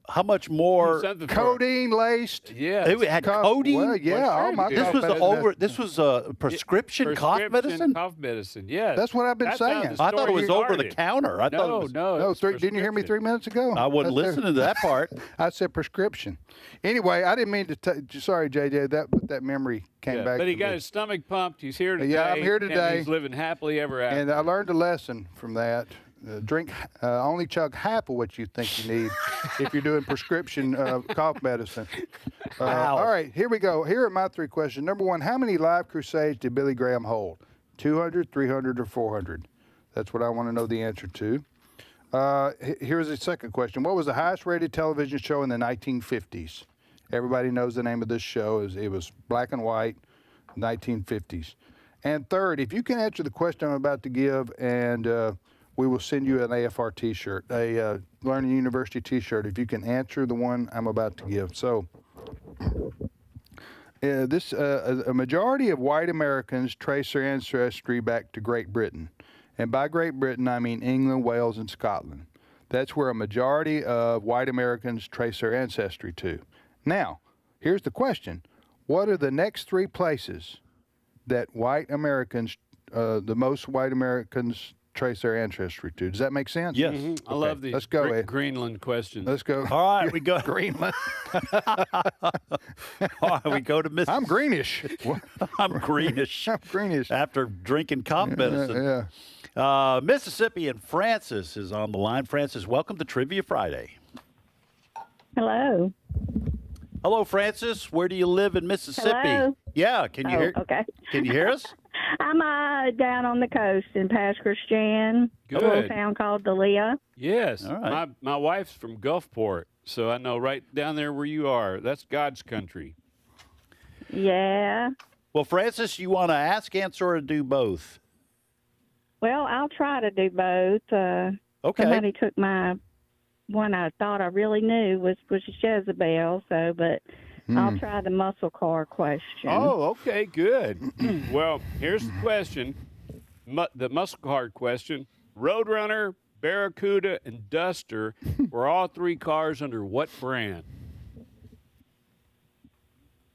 How much more? Codeine laced. Yeah. It had codeine? Well, yeah. All my This cough was medicine- This was prescription cough medicine? Cough medicine, yes. That's what I've been saying. I thought it was over the started. counter. I thought it was. No. Didn't you hear me 3 minutes ago? I wasn't listening to that part. I said prescription. Anyway, I didn't mean to. Sorry, JJ. That memory came back. But he to got me. his stomach pumped. He's here today. Yeah, I'm here And today. he's living happily ever after. And I learned a lesson from that. only chug half of what you think you need if you're doing prescription cough medicine. Wow. All right, here we go. Here are my 3 questions. Number 1, how many live crusades did Billy Graham hold? 200, 300, or 400? That's what I want to know the answer to. Here's the second question. What was the highest rated television show in the 1950s? Everybody knows the name of this show. It was black and white, 1950s. And third, if you can answer the question I'm about to give, and we will send you an AFR T-shirt, a Learning University T-shirt, if you can answer the one I'm about to give. So, a majority of white Americans trace their ancestry back to Great Britain. And by Great Britain, I mean England, Wales, and Scotland. That's where a majority of white Americans trace their ancestry to. Now, here's the question. What are the next 3 places that white Americans, the most white Americans trace their ancestry to? Does that make sense? Yes. I Okay. love the Let's go, Ed. Greenland question. Let's go. All right, we go. Greenland. All right, we go to Mississippi. I'm greenish. I'm greenish. I'm greenish. After drinking cough medicine. Yeah. Mississippi, and Francis is on the line. Francis, welcome to Trivia Friday. Hello. Hello, Francis. Where do you live in Mississippi? Hello? Yeah, can you hear? Okay. Can you hear us? I'm down on the coast in Pass Christian, a little Good. town called Delia. Yes. All right. My wife's from Gulfport, so I know right down there where you are. That's God's country. Yeah. Well, Francis, you want to ask, answer, or do both? Well, I'll try to do both. Okay. Somebody took my one I thought I really knew was Jezebel, but I'll try the muscle car question. Oh, okay, good. Well, here's the question. The muscle car question. Roadrunner, Barracuda, and Duster were all 3 cars under what brand?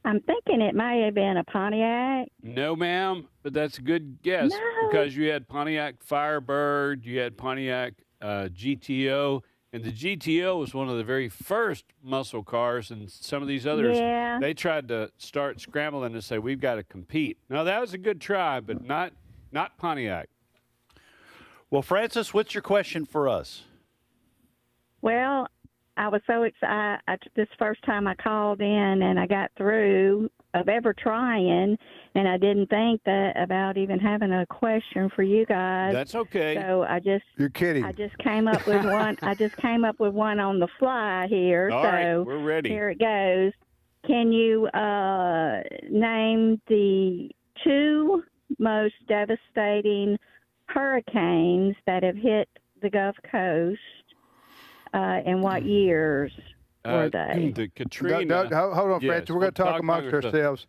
I'm thinking it may have been a Pontiac. No, ma'am, but that's a good guess because you had Pontiac Firebird, you had Pontiac GTO, and the GTO was one of the very first muscle cars, and some of these others, they tried to start scrambling and say, we've got to compete. Now, that was a good try, but not Pontiac. Well, Francis, what's your question for us? Well, I was so excited. This first time I called in and I got through of ever trying, and I didn't think about even having a question for you guys. That's okay. So You're kidding. I just came up with one. I just came up with one on the fly here. All right, we're ready. Here it goes. Can you name the 2 most devastating hurricanes that have hit the Gulf Coast? And what years were they? The Katrina. Hold on, Yes, Francis. We're going to talk amongst ourselves.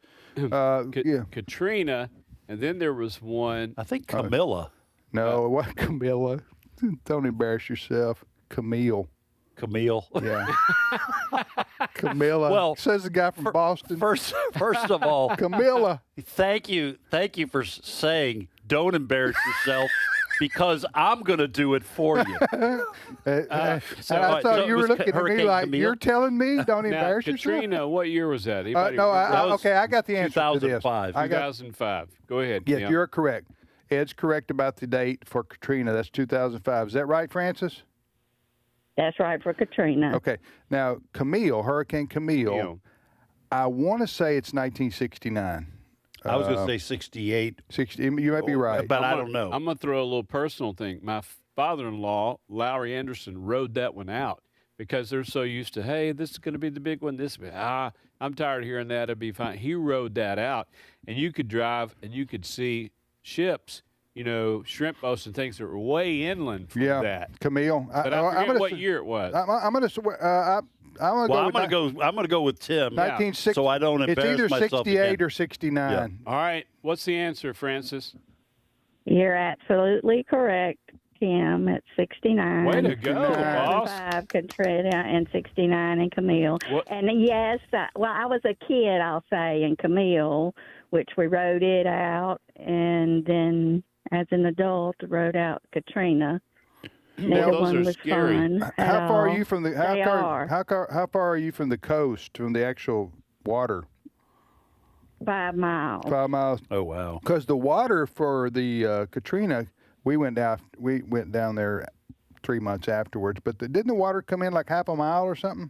Katrina, and then there was one. I think Camilla. No, it wasn't Camilla. Don't embarrass yourself. Camille. Yeah. Camilla. Well, says the guy from Boston. First of all, Camilla. Thank you for saying don't embarrass yourself. Because I'm going to do it for you. I thought you were looking at me like, Camille? you're telling me don't embarrass Katrina, yourself? what year was that? Okay, I got the answer 2005. to this. 2005. Go ahead. Yes, Tim. you're correct. Ed's correct about the date for Katrina. That's 2005. Is that right, Francis? That's right, for Katrina. Okay. Now, Hurricane Camille, I want to say it's 1969. I was going to say 68. 60. You might be right. But I don't know. I'm going to throw a little personal thing. My father-in-law, Lowry Anderson, rode that one out because they're so used to, hey, this is going to be the big one. I'm tired of hearing that. It'll be fine. He rode that out, and you could drive and you could see ships, shrimp boats and things that were way inland from that. Camille. But I forget what year it was. I'm going to. I'm going to go with Tim. 1960. So I don't embarrass myself. It's either 68 again. or 69. Yeah. All right. What's the answer, Francis? You're absolutely correct, Tim. It's 69. Way to go, boss. 5 Katrina and 69 in Camille. What? And yes, I was a kid, I'll say, in Camille, which we rode it out, and then as an adult, rode out Katrina. Neither those one are was scary. fun. How far are you from the? How far are you from the coast, from the actual water? 5 miles. 5 miles. Oh wow! Because the water for the Katrina, we went down there 3 months afterwards. But didn't the water come in like half a mile or something?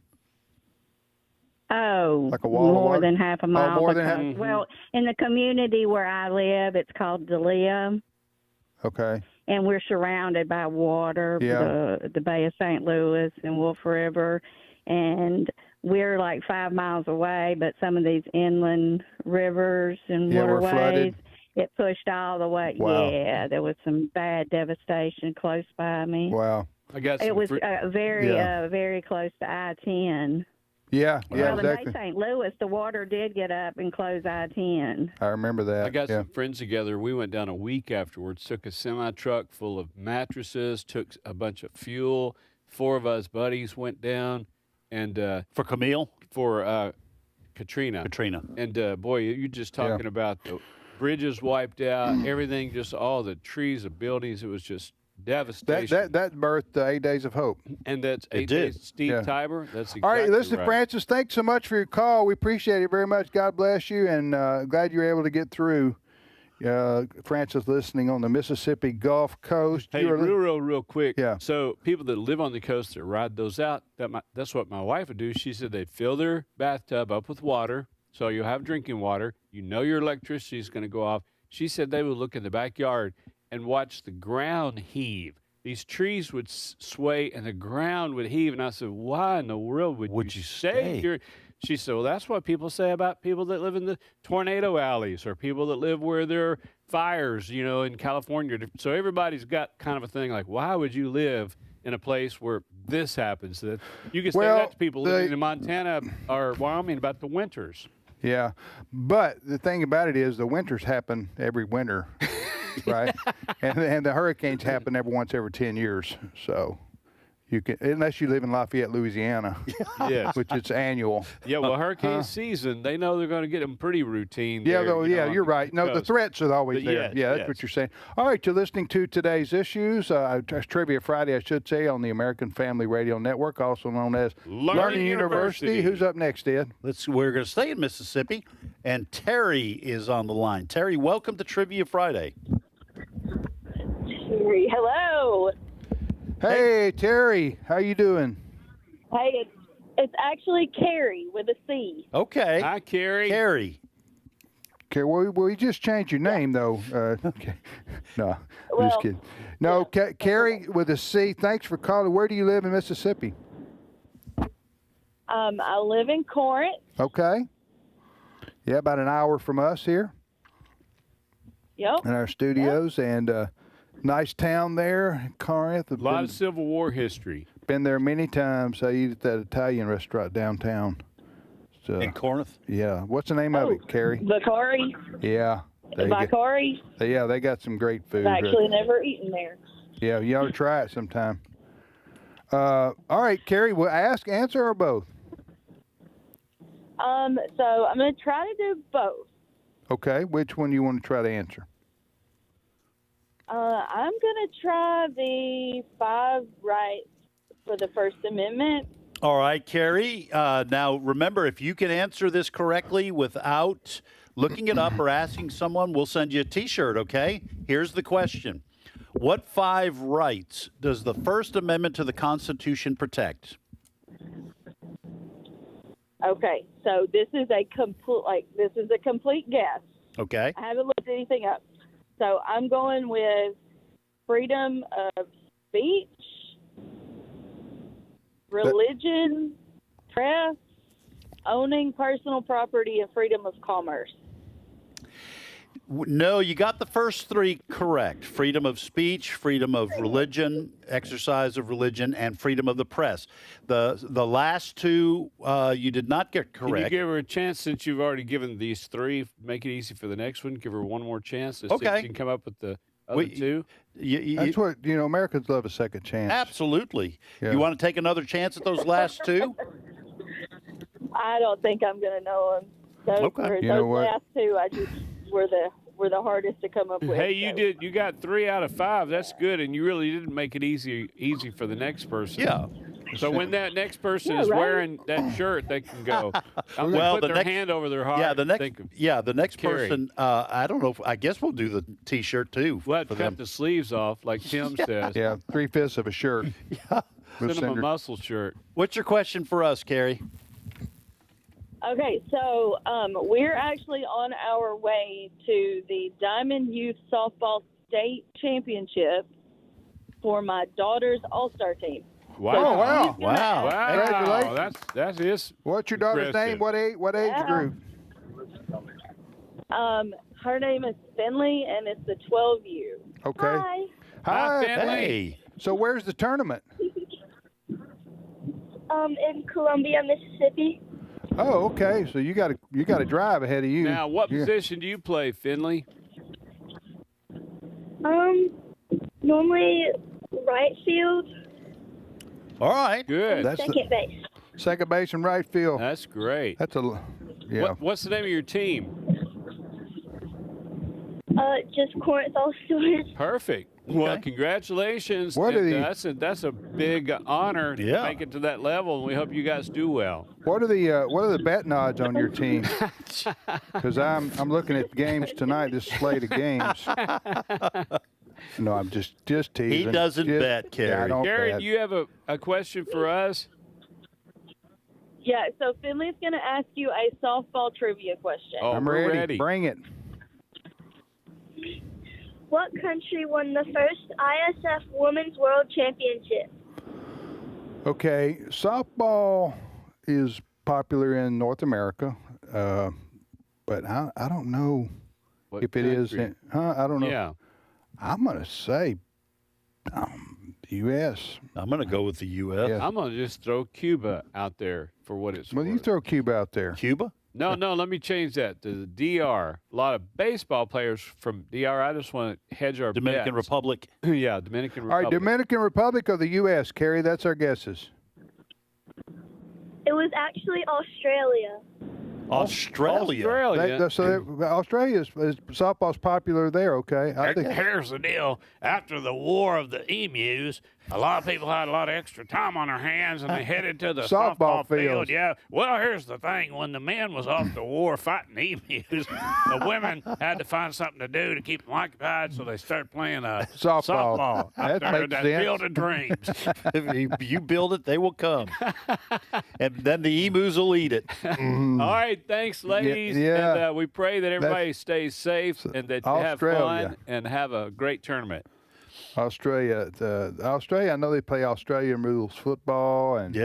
Oh, Like a wall of more water? than half a mile. more than because- half- Well, in the community where I live, it's called Delia, Okay. and we're surrounded by water, Yeah. the Bay of St. Louis and Wolf River, and we're like 5 miles away, but some of these inland rivers and Yeah, we're waterways, flooded. it pushed all the way. Wow. Yeah, there was some bad devastation close by me. Wow. I got It some was fr- very close to I-10. Yeah, yeah, Well, exactly. in Bay St. Louis, the water did get up and close I-10. I remember that. I got yeah. some friends together. We went down a week afterwards, took a semi-truck full of mattresses, took a bunch of fuel. 4 of us buddies went down. And for Camille? For Katrina. Katrina. And, boy, you're just talking about the bridges wiped out, everything, just all the trees, the buildings. It was just devastation. That birthed 8 Days of Hope. And that's It 8 did. Days Steve Yeah. Tiber. That's exactly All right, listen, right. Francis, thanks so much for your call. We appreciate it very much. God bless you, and glad you were able to get through. Francis listening on the Mississippi Gulf Coast. Hey, You were li- real quick. Yeah. So people that live on the coast that ride those out, that's what my wife would do. She said they'd fill their bathtub up with water, so you'll have drinking water. You know your electricity is going to go off. She said they would look in the backyard and watch the ground heave. These trees would sway and the ground would heave. And I said, why in the world would you say here? She said, well, that's what people say about people that live in the tornado alleys or people that live where there are fires, in California. So everybody's got kind of a thing like, why would you live in a place where this happens? That you can say that to people living in Montana or Wyoming about the winters. Yeah, but the thing about it is the winters happen every winter, right? and the hurricanes happen every 10 years. So you can, unless you live in Lafayette, Louisiana, Yes. which it's annual. Yeah, well, hurricane season, they know they're going to get them pretty routine. Yeah, there, you're right. No, the coast. threats are always But there. yes, yeah, that's yes. what you're saying. All right, you're listening to today's issues, Trivia Friday, I should say, on the American Family Radio Network, also known as Learning University. Who's up next, Ed? We're going to stay in Mississippi, and Terry is on the line. Terry, welcome to Trivia Friday. Hello. Hey, Terry, how you doing? Hey, it's actually Carrie with a C. Okay. Hi, Carrie. Carrie. Okay, well, we just changed your name, though. Okay. No, I'm Well, just kidding. No, Carrie with a C, thanks for calling. Where do you live in Mississippi? I live in Corinth. Okay. Yeah, about an hour from us here. Yep. In our studios, and nice town there, Corinth. A lot of Civil War history. Been there many times. I eat at that Italian restaurant downtown. So, in Corinth? Yeah. What's the name of it, Carrie? Vicari. Yeah. Vicari. Yeah, they got some great food. I've actually never eaten there. Yeah, you ought to try it sometime. All right, Carrie, well, answer, or both? So I'm going to try to do both. Okay, which one do you want to try to answer? I'm going to try the 5 rights for the First Amendment. All right, Carrie. Now, remember, if you can answer this correctly without looking it up or asking someone, we'll send you a T-shirt, okay? Here's the question. What 5 rights does the First Amendment to the Constitution protect? Okay, so this is a complete guess. Okay. I haven't looked anything up. So I'm going with freedom of speech, religion, press, owning personal property, and freedom of commerce. No, you got the first 3 correct. Freedom of speech, freedom of religion, exercise of religion, and freedom of the press. The last 2 you did not get correct. Can you give her a chance since you've already given these 3? Make it easy for the next one. Give her one more chance to see if she can come up with the other 2. That's what, Americans love a second chance. Absolutely. Yeah. You want to take another chance at those last 2? I don't think I'm going to know them. Okay. You know Those what? last 2, I just were the hardest to come up with. Hey, you got 3 out of 5. That's good, and you really didn't make it easy for the next person. Yeah. So when that next person is wearing that shirt, they can go. I'm Well, put their hand over their heart. Yeah, the next. Think of The next Carrie. person. I don't know. I guess we'll do the T-shirt too. We'll have to for them. cut the sleeves off, like Tim says. Yeah, 3/5 of a shirt. Send them a muscle shirt. What's your question for us, Carrie? Okay, so we're actually on our way to the Diamond Youth Softball State Championship for my daughter's All-Star team. Wow! Oh, wow! Wow! Congratulations. That is. What's your daughter's name? impressive. What age group? Her name is Finley, and it's the 12U. Okay. Hi, Finley. Hey. So where's the tournament? In Columbia, Mississippi. Oh, okay. So you got to drive ahead of you. Now, what position do you play, Finley? Normally right field. All right. Good. That's Second base. Second base and right field. That's great. That's yeah. What's the name of your team? Just Corinth All Stars. Perfect. Well, congratulations. What are And, the- that's a big honor to make it to that level, and we hope you guys do well. What are the betting odds on your team? Because I'm looking at games tonight. This slate of games. No, I'm just teasing. He doesn't bet, Carrie. Yeah, I don't Gary, bet. do you have a question for us? Yeah, so Finley's going to ask you a softball trivia question. Oh, I'm we're ready. Bring it. What country won the first ISF Women's World Championship? Okay, softball is popular in North America, but I don't know What if it is. country? I don't know. Yeah. I'm gonna say U.S. I'm going to go with the U.S. Yeah. I'm going to just throw Cuba out there for what it's Well, worth. you throw Cuba out there. Cuba? No, let me change that to the DR. A lot of baseball players from DR. I just want to hedge our Dominican bets. Republic. Yeah, Dominican All Republic. right, Dominican Republic or the U.S., Carrie? That's our guesses. It was actually Australia. Australia. Australia is softball's popular there. Okay, I think. Here's the deal. After the War of the Emus, a lot of people had a lot of extra time on their hands, and they headed to the Softball softball field. fields. Yeah. Well, here's the thing: when the men was off the war fighting emus, the women had to find something to do to keep them occupied, so they started playing softball out That there makes in that sense. field of dreams. If you build it, they will come. And then the emus will eat it. Mm-hmm. All right, thanks, ladies. yeah. And we pray that everybody stays safe and that you have Australia. fun and have a great tournament. Australia, I know they play Australian rules football and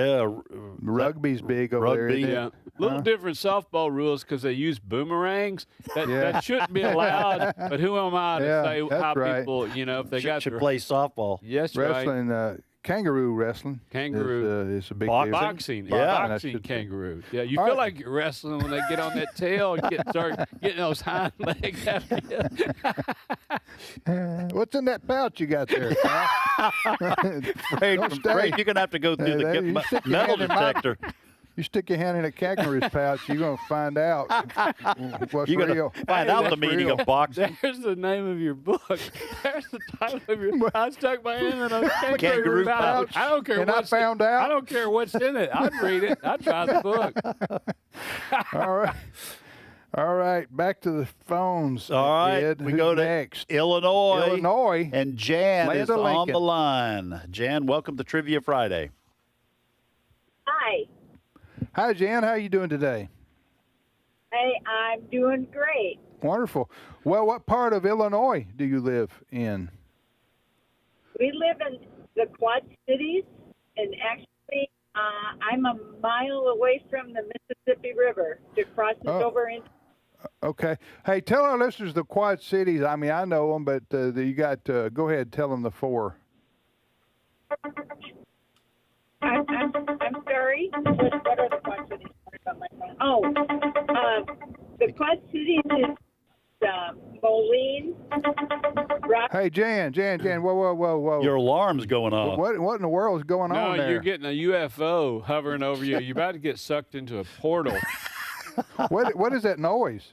rugby's big over there. Rugby, isn't it? yeah. Little different softball rules because they use boomerangs. That shouldn't be allowed. But who am I to Yeah, say that's how right. people, if they got should their- play softball. Yes, right. Wrestling, kangaroo wrestling. Kangaroo. is a big Boxing, deal. boxing kangaroo. Yeah, you feel like you're wrestling when they get on that tail and start getting those hind legs after you. What's in that pouch you got there? Afraid you're going to have to go through the metal detector. You stick your hand in a kangaroo's pouch, you're going to find out what's You're real. gonna find out the meaning of boxing. There's the name of your book. There's the title of your book. I stuck my hand in a kangaroo pouch. I don't care And I what's found out. I don't care what's in it. I'd read it. I'd try the book. All right, back to the phones. All right, Ed, we who's go to next? Illinois. And Jan Land is of on Lincoln. the line. Jan, welcome to Trivia Friday. Hi. Hi, Jan. How are you doing today? Hey, I'm doing great. Wonderful. Well, what part of Illinois do you live in? We live in the Quad Cities, and actually, I'm a mile away from the Mississippi River that crosses over into. Okay. Hey, tell our listeners the Quad Cities. I mean, I know them, but you got go ahead, tell them the four. I'm sorry. What are the Quad Cities? Oh, the Quad Cities is Moline. Hey, Jan, whoa. Your alarm's going off. What in the world is going on No, there? you're getting a UFO hovering over you. You're about to get sucked into a portal. What is that noise?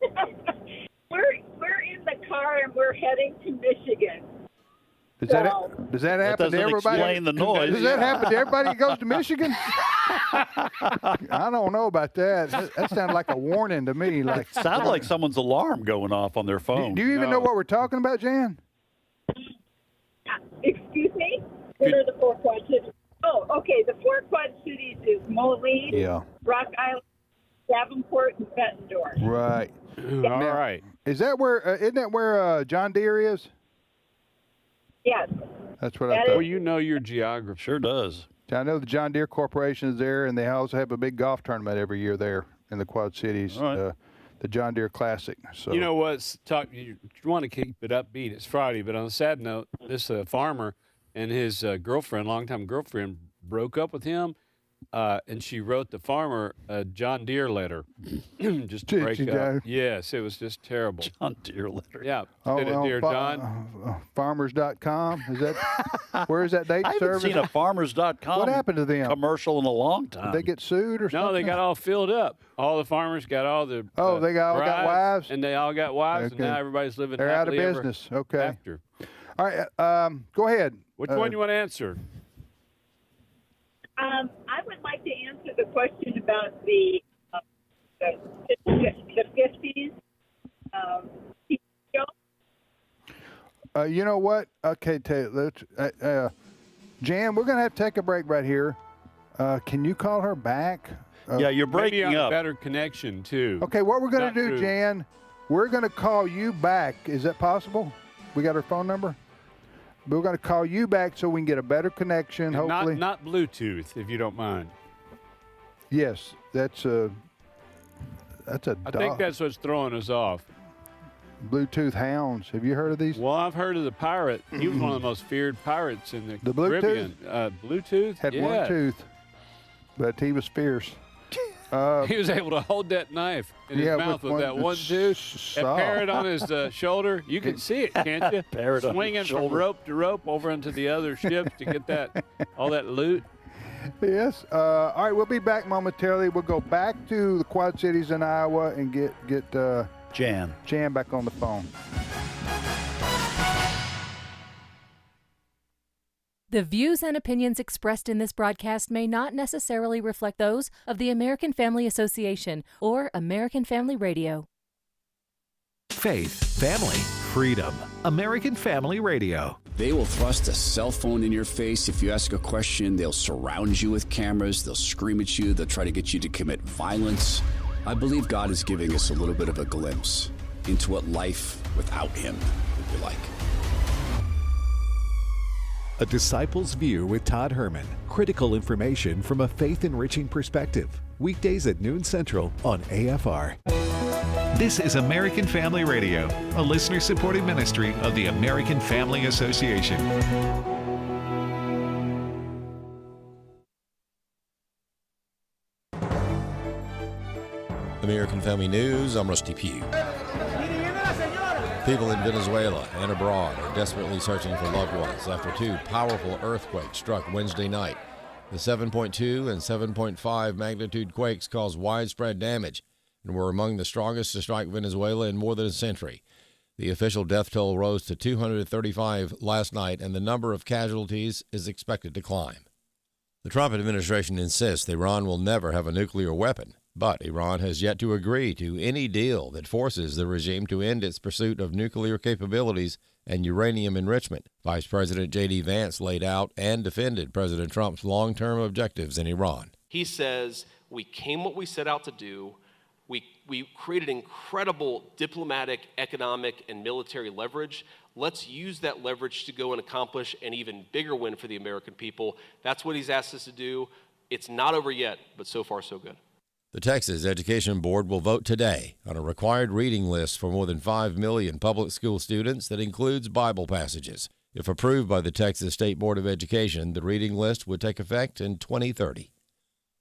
We're in the car and we're heading to Michigan. Does that happen to everybody? Explain the noise. Does that happen to everybody that goes to Michigan? I don't know about that. That sounded like a warning to me. Like it sounded like someone's alarm going off on their phone. Do you even know what we're talking about, Jan? Excuse me? What are the 4 quad cities? Oh, okay. The 4 quad cities is Moline, Rock Island, Davenport, and Bettendorf. Right. All right. Is that where? Isn't that where John Deere is? Yes. That's what I thought. Well, you know your geography. Sure does. I know the John Deere Corporation is there, and they also have a big golf tournament every year there in the Quad Cities, the John Deere Classic. So you know what's you want to keep it upbeat. It's Friday, but on a sad note, this farmer and his girlfriend, longtime girlfriend, broke up with him, and she wrote the farmer a John Deere letter, just to break up. Yes, it was just terrible. John Deere letter. Yeah. Dear John. Farmers.com. Is that where is that date I haven't service? seen a farmers.com. What happened to them? Commercial in a long time. Did they get sued or something? No, they got all filled up. All the farmers got all the they all got wives, and they all got wives, and now everybody's living. They're out of happily business. ever Okay. After. All right. Go ahead. Which one you want to answer? I would like to answer the question about the 50s. You know what? Okay, let's. Jan, we're gonna have to take a break right here. Can you call her back? Yeah, you're breaking maybe on up. A better connection too. Okay, what we're gonna Not do, through. Jan? We're gonna call you back. Is that possible? We got her phone number. We're going to call you back so we can get a better connection, And hopefully. not Bluetooth, if you don't mind. Yes, that's a I think that's what's throwing us off. Bluetooth hounds. Have you heard of these? Well, I've heard of the pirate. He was one of the most feared pirates in the Bluetooth? Caribbean. Bluetooth? Had yeah. one tooth, but he was fierce. He was able to hold that knife in his mouth with that one tooth. That parrot on his shoulder. You can see it, can't you? Parrot on swinging his from shoulder. rope to rope over into the other ships to get all that loot. Yes. All right, we'll be back momentarily. We'll go back to the Quad Cities in Iowa and get Jan back on the phone. The views and opinions expressed in this broadcast may not necessarily reflect those of the American Family Association or American Family Radio. Faith, family, freedom. American Family Radio. They will thrust a cell phone in your face. If you ask a question, they'll surround you with cameras. They'll scream at you. They'll try to get you to commit violence. I believe God is giving us a little bit of a glimpse into what life without Him would be like. A Disciple's View with Todd Herman. Critical information from a faith-enriching perspective. Weekdays at noon Central on AFR. This is American Family Radio, a listener-supported ministry of the American Family Association. American Family News, I'm Rusty Pugh. People in Venezuela and abroad are desperately searching for loved ones after two powerful earthquakes struck Wednesday night. The 7.2 and 7.5 magnitude quakes caused widespread damage and were among the strongest to strike Venezuela in more than a century. The official death toll rose to 235 last night, and the number of casualties is expected to climb. The Trump administration insists Iran will never have a nuclear weapon, but Iran has yet to agree to any deal that forces the regime to end its pursuit of nuclear capabilities and uranium enrichment. Vice President J.D. Vance laid out and defended President Trump's long-term objectives in Iran. He says, we came what we set out to do. We created incredible diplomatic, economic, and military leverage. Let's use that leverage to go and accomplish an even bigger win for the American people. That's what he's asked us to do. It's not over yet, but so far so good. The Texas Education Board will vote today on a required reading list for more than 5 million public school students that includes Bible passages. If approved by the Texas State Board of Education, the reading list would take effect in 2030.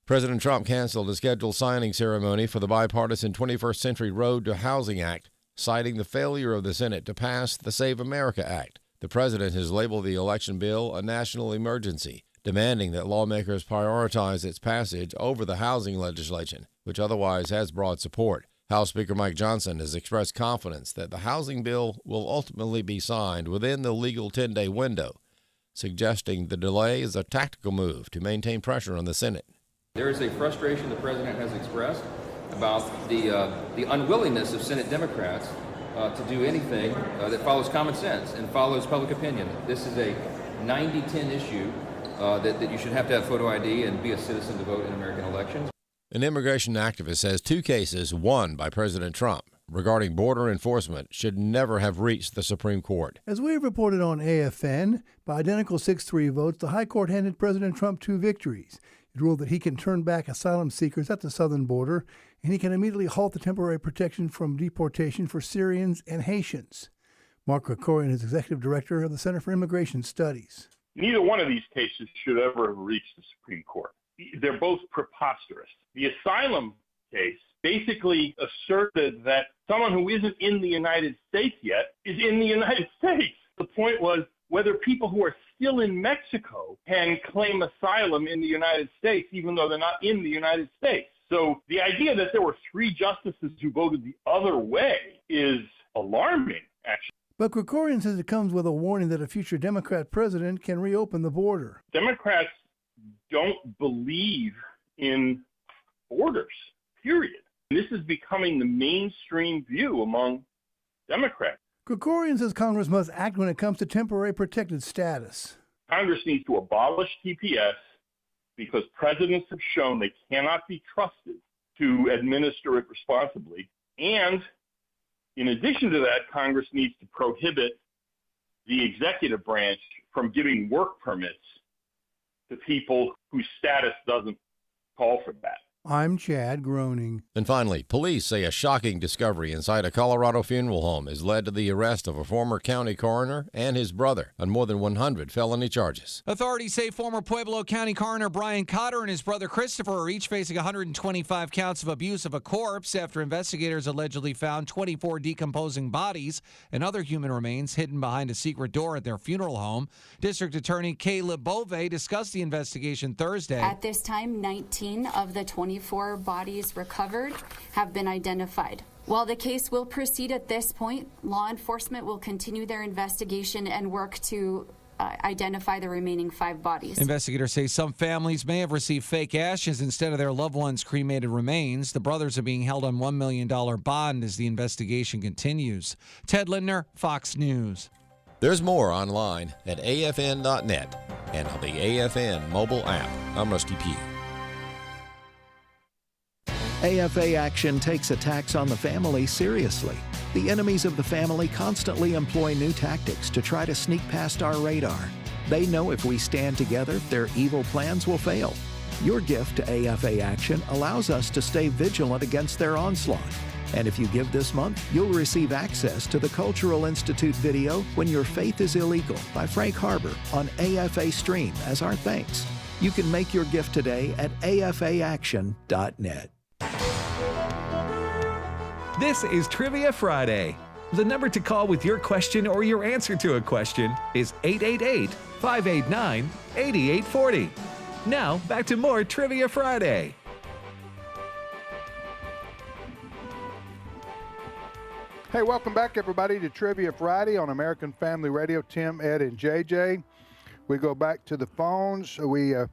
President Trump canceled a scheduled signing ceremony for the bipartisan 21st Century Road to Housing Act, citing the failure of the Senate to pass the Save America Act. The president has labeled the election bill a national emergency, demanding that lawmakers prioritize its passage over the housing legislation, which otherwise has broad support. House Speaker Mike Johnson has expressed confidence that the housing bill will ultimately be signed within the legal 10-day window, suggesting the delay is a tactical move to maintain pressure on the Senate. There is a frustration the president has expressed about the unwillingness of Senate Democrats to do anything that follows common sense and follows public opinion. This is a 90-10 issue that you should have to have photo ID and be a citizen to vote in American elections. An immigration activist says 2 cases won by President Trump regarding border enforcement should never have reached the Supreme Court. As we have reported on AFN, by identical 6-3 votes, the High Court handed President Trump 2 victories. It ruled that he can turn back asylum seekers at the southern border, and he can immediately halt the temporary protection from deportation for Syrians and Haitians. Mark Krikorian is executive director of the Center for Immigration Studies. Neither one of these cases should ever have reached the Supreme Court. They're both preposterous. The asylum case basically asserted that someone who isn't in the United States yet is in the United States. The point was whether people who are still in Mexico can claim asylum in the United States, even though they're not in the United States. So the idea that there were 3 justices who voted the other way is alarming, actually. But Krikorian says it comes with a warning that a future Democrat president can reopen the border. Democrats don't believe in borders, period. This is becoming the mainstream view among Democrats. Krikorian says Congress must act when it comes to temporary protected status. Congress needs to abolish TPS because presidents have shown they cannot be trusted to administer it responsibly. And in addition to that, Congress needs to prohibit the executive branch from giving work permits to people whose status doesn't call for that. I'm Chad Groening. And finally, police say a shocking discovery inside a Colorado funeral home has led to the arrest of a former county coroner and his brother on more than 100 felony charges. Authorities say former Pueblo County coroner Brian Cotter and his brother Christopher are each facing 125 counts of abuse of a corpse after investigators allegedly found 24 decomposing bodies and other human remains hidden behind a secret door at their funeral home. District Attorney Caleb Bove discussed the investigation Thursday. At this time, 19 of the 24 bodies recovered have been identified. While the case will proceed at this point, law enforcement will continue their investigation and work to identify the remaining 5 bodies. Investigators say some families may have received fake ashes instead of their loved ones' cremated remains. The brothers are being held on $1 million bond as the investigation continues. Ted Lindner, Fox News. There's more online at afn.net and on the AFN mobile app. I'm Rusty Pugh. AFA Action takes attacks on the family seriously. The enemies of the family constantly employ new tactics to try to sneak past our radar. They know if we stand together, their evil plans will fail. Your gift to AFA Action allows us to stay vigilant against their onslaught. And if you give this month, you'll receive access to the Cultural Institute video When Your Faith is Illegal by Frank Harbor on AFA Stream as our thanks. You can make your gift today at afaaction.net. This is Trivia Friday. The number to call with your question or your answer to a question is 888-589-8840. Now, back to more Trivia Friday. Hey, welcome back, everybody, to Trivia Friday on American Family Radio. Tim, Ed, and JJ. We go back to the phones. We're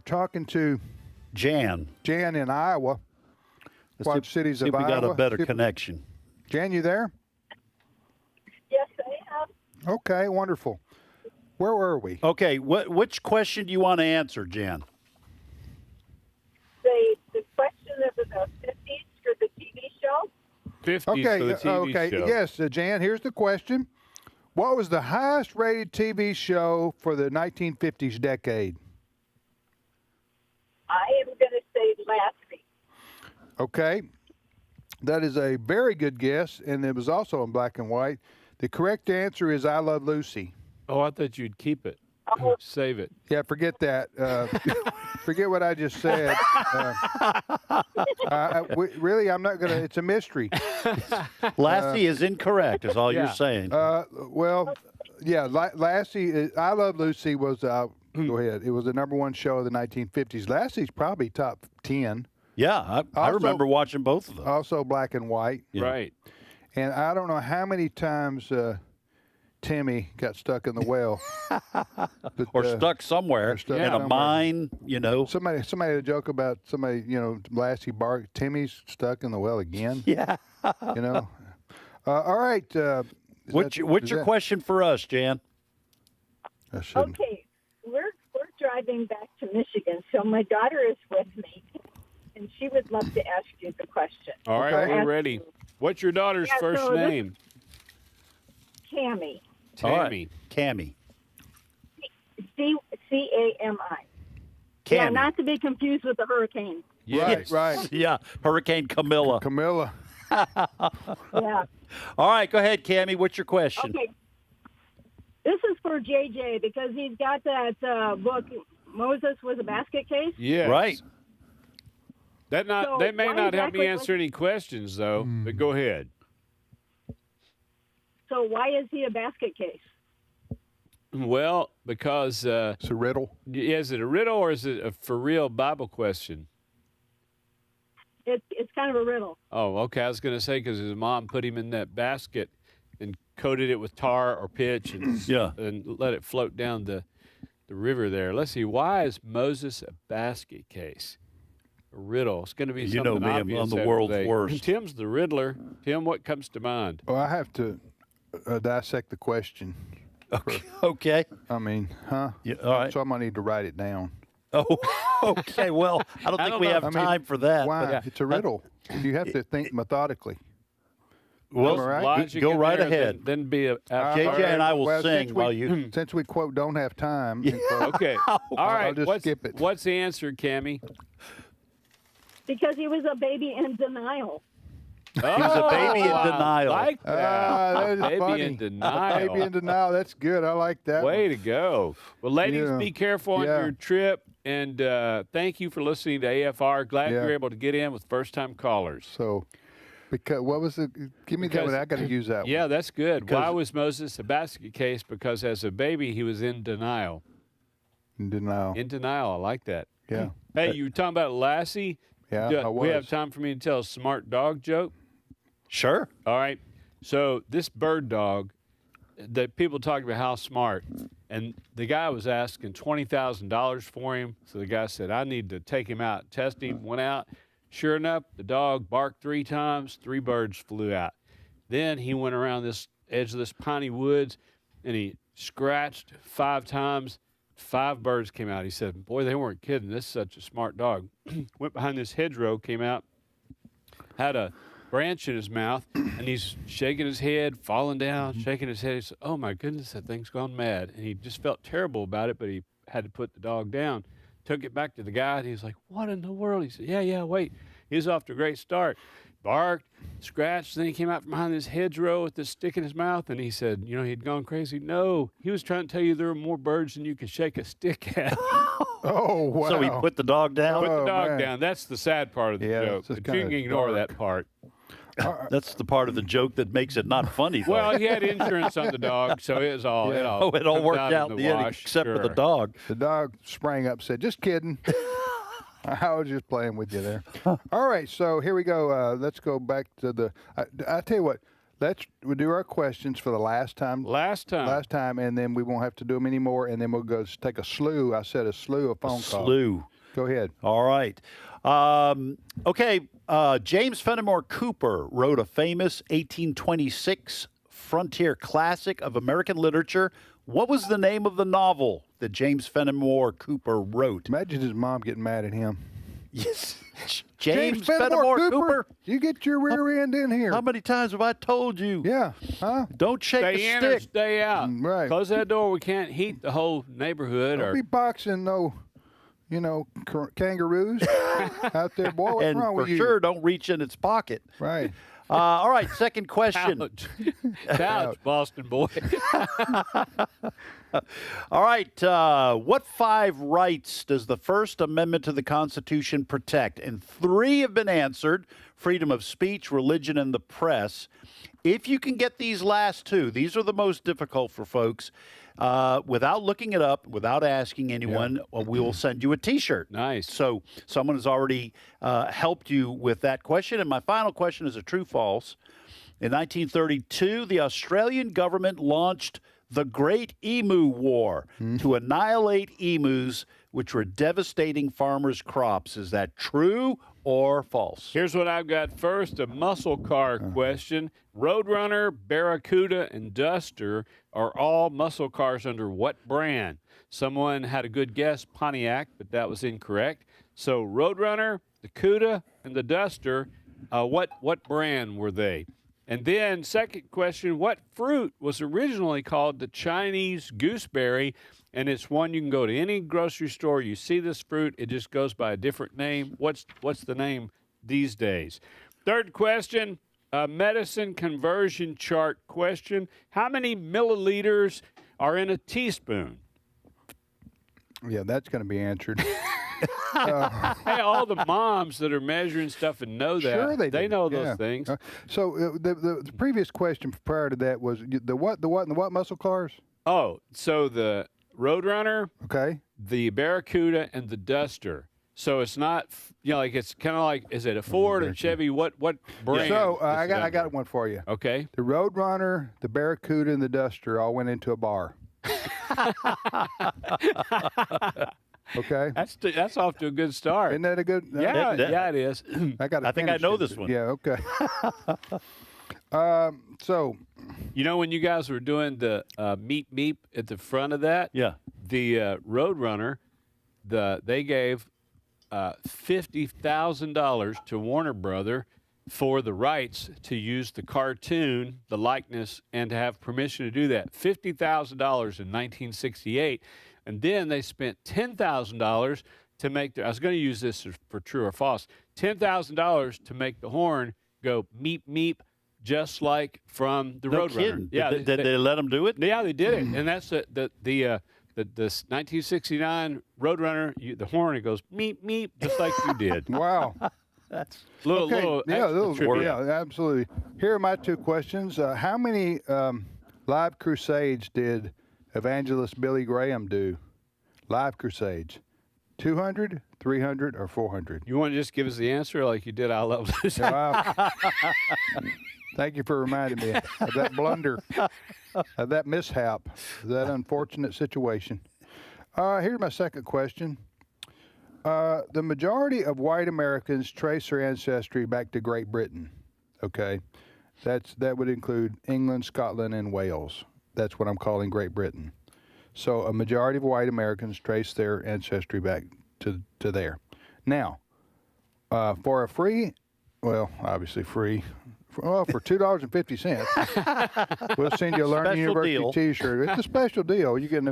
talking to Jan in Iowa. Quad Cities of Iowa. See if we got a better connection. Jan, you there? Yes, I am. Okay, wonderful. Where were we? Okay, which question do you want to answer, Jan? The question of the 50s for the TV show. 50s for the TV show. Yes, Jan, here's the question. What was the highest rated TV show for the 1950s decade? I am going to say Lassie. Okay. That is a very good guess, and it was also in black and white. The correct answer is I Love Lucy. Oh, I thought you'd keep it. Save it. Yeah, forget that. Forget what I just said. Really, I'm not going to. It's a mystery. Lassie is incorrect, is all you're saying. Well, yeah, Lassie, I Love Lucy was, go ahead. It was the #1 show of the 1950s. Lassie's probably top 10. Yeah, I remember watching both of them. Also black and white. Yeah. Right. And I don't know how many times Timmy got stuck in the well. But, or stuck somewhere stuck in a somewhere. mine, Somebody had a joke about somebody, Lassie Bark. Timmy's stuck in the well again. Yeah. All right. What's your question for us, Jan? Okay, we're driving back to Michigan, so my daughter is with me, and she would love to ask you the question. All right, we're ready. What's your daughter's first name? Cammy. Tammy. Cammy. C-A-M-I. Cammy. Yeah, not to be confused with the hurricane. Yes. Right. Yeah, Hurricane Camilla. Yeah. All right, go ahead, Cammy. What's your question? Okay. This is for JJ because he's got that book, Moses was a basket case. Yes. Right. That So may why not help me exactly answer any questions, though, but go ahead. So why is he a basket case? Well, because... it's a riddle. Is it a riddle or is it a for real Bible question? It's kind of a riddle. Oh, okay. I was going to say because his mom put him in that basket and coated it with tar or pitch and and let it float down the river there. Let's see. Why is Moses a basket case? A riddle. It's going to be something me, I'm obvious on the after world's they- worst. Tim's the riddler. Tim, what comes to mind? Well, I have to dissect the question. Okay. I mean, huh? Yeah, all right. So I'm going to need to write it down. Oh, okay. Well, I don't think we have time for that. Why? but- It's a riddle. You have to think methodically. Well, Am I right? Logic go in right there, ahead. Then be a... JJ and I will Well, sing since while we- you... Since we, quote, don't have time. Okay. All right. I'll just skip it. What's the answer, Cammie? Because he was a baby in denial. He was a baby in denial. I like that. That is Baby funny. in denial. Baby in denial. That's good. I like that. Way to go. Well, ladies, Yeah. be careful on Yeah. your trip. And thank you for listening to AFR. Glad Yeah. you're able to get in with first-time callers. So, because what was it? Give me that one. I got to use that one. Yeah, that's good. Because- Why was Moses a basket case? Because as a baby, he was in denial. In denial. In denial. I like that. Yeah. Hey, you were talking about Lassie? Yeah, Do I we have was. time for me to tell a smart dog joke? Sure. All right. So this bird dog, that people talk about how smart, and the guy was asking $20,000 for him. So the guy said, I need to take him out, test him. Went out. Sure enough, the dog barked 3 times, 3 birds flew out. Then he went around this edge of this piney woods, and he scratched 5 times. 5 birds came out. He said, boy, they weren't kidding. This is such a smart dog. Went behind this hedgerow, came out, had a branch in his mouth, and he's shaking his head, falling down, shaking his head. He said, oh, my goodness, that thing's gone mad. And he just felt terrible about it, but he had to put the dog down. Took it back to the guy, and he's like, what in the world? He said, yeah, wait. He was off to a great start. Barked, scratched, then he came out from behind this hedgerow with this stick in his mouth, and he said, he'd gone crazy. No, he was trying to tell you there were more birds than you could shake a stick at. Oh, wow. So he put the dog down? Put the dog man. down. That's the sad part of the Yeah, joke. it's just But you can kinda ignore dark. that part. That's the part of the joke that makes it not funny, though. Well, he had insurance on the dog, so it was all. It all, it all comes worked out out in in the end, wash. except for the Sure. dog. The dog sprang up, said, just kidding. I was just playing with you there. All right, so here we go. Let's go back to the. I tell you what. We'll do our questions for the last time. Last time, and then we won't have to do them anymore. And then we'll go take a slew. I said a slew of phone calls. Slew. Go ahead. All right. Okay. James Fenimore Cooper wrote a famous 1826 frontier classic of American literature. What was the name of the novel that James Fenimore Cooper wrote? Imagine his mom getting mad at him. Yes. James Fenimore Cooper. You get your rear end in here. How many times have I told you? Yeah. Huh? Don't shake stay the in stick. or stay out. Right. Close that door. We can't heat the whole neighborhood. Don't be boxing kangaroos out there, boy. What's And wrong for with you? sure, don't reach in its pocket. Right. All right, second question. Ouch, Boston boy. All right, what 5 rights does the First Amendment to the Constitution protect? And 3 have been answered: freedom of speech, religion, and the press. If you can get these last two, these are the most difficult for folks. Without looking it up, without asking anyone, we will send you a T-shirt. Nice. So someone has already helped you with that question. And my final question is a true-false. In 1932, the Australian government launched the Great Emu War to annihilate emus, which were devastating farmers' crops. Is that true or false? Here's what I've got first, a muscle car question. Roadrunner, Barracuda, and Duster are all muscle cars under what brand? Someone had a good guess, Pontiac, but that was incorrect. So Roadrunner, the Cuda, and the Duster, what brand were they? And then second question, what fruit was originally called the Chinese gooseberry? And it's one you can go to any grocery store. You see this fruit, it just goes by a different name. What's the name these days? Third question, a medicine conversion chart question. How many milliliters are in a teaspoon? Yeah, that's going to be answered. Hey, all the moms that are measuring stuff and know that, Sure they know those things. So the previous question prior to that was the what, and the what muscle cars? Oh, so the Roadrunner, okay, the Barracuda, and the Duster. So it's not, like it's kind of like, is it a Ford or Chevy? What brand? So I got one for you. Okay. The Roadrunner, the Barracuda, and the Duster all went into a bar. Okay, that's off to a good start. Isn't that a good? Yeah, it is. I think I know this one. Yeah. Okay. So, when you guys were doing the meep meep at the front of that, the Roadrunner, they gave $50,000 to Warner Brother for the rights to use the cartoon, the likeness, and to have permission to do that. $50,000 in 1968. And then they spent $10,000 to make I was going to use this for true or false, $10,000 to make the horn go meep meep, just like from the No Roadrunner. kidding. Yeah, Did they let them do it? Yeah, they did it. And that's the 1969 Roadrunner, the horn, it goes meep meep, just like you did. Wow. That's little extra trivia. Yeah, absolutely. Here are my two questions. How many live crusades did evangelist Billy Graham do? Live crusades. 200, 300, or 400? You want to just give us the answer like you did I Love Lucy? Thank you for reminding me of that blunder, of that mishap, that unfortunate situation. Here's my second question. The majority of white Americans trace their ancestry back to Great Britain. Okay, that would include England, Scotland, and Wales. That's what I'm calling Great Britain. So a majority of white Americans trace their ancestry back to there. Now, for a free, obviously free, for $2.50, we'll send you a Learning University T-shirt. It's a special deal. You get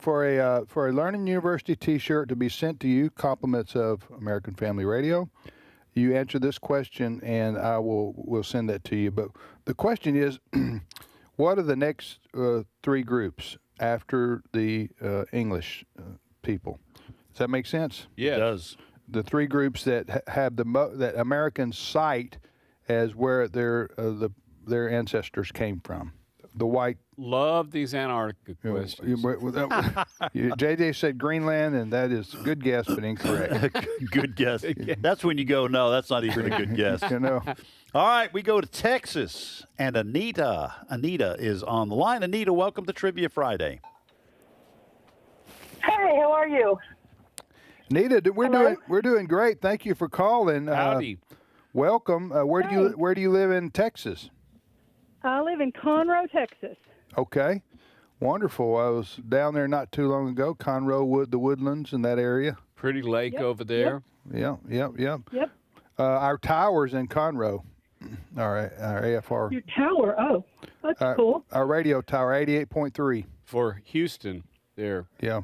for a Learning University T-shirt to be sent to you, compliments of American Family Radio. You answer this question, and we'll send that to you. But the question is, what are the next three groups after the English people? Does that make sense? Yeah, it does. The three groups that have that Americans cite as where their ancestors came from. The white. Love these Antarctica questions. JJ said Greenland, and that is a good guess, but incorrect. Good guess. That's when you go, no, that's not even a good guess. All right, we go to Texas, and Anita. Anita is on the line. Anita, welcome to Trivia Friday. Hey, how are you? Anita, we're doing great. Thank you for calling. Howdy. Welcome. Where do you live in Texas? I live in Conroe, Texas. Okay, wonderful. I was down there not too long ago. Conroe, the Woodlands in that area. Pretty lake over there. Yep. Yep. Our tower's in Conroe. Our AFR. Your tower? Oh, that's cool. Our radio tower, 88.3. For Houston there. Yeah.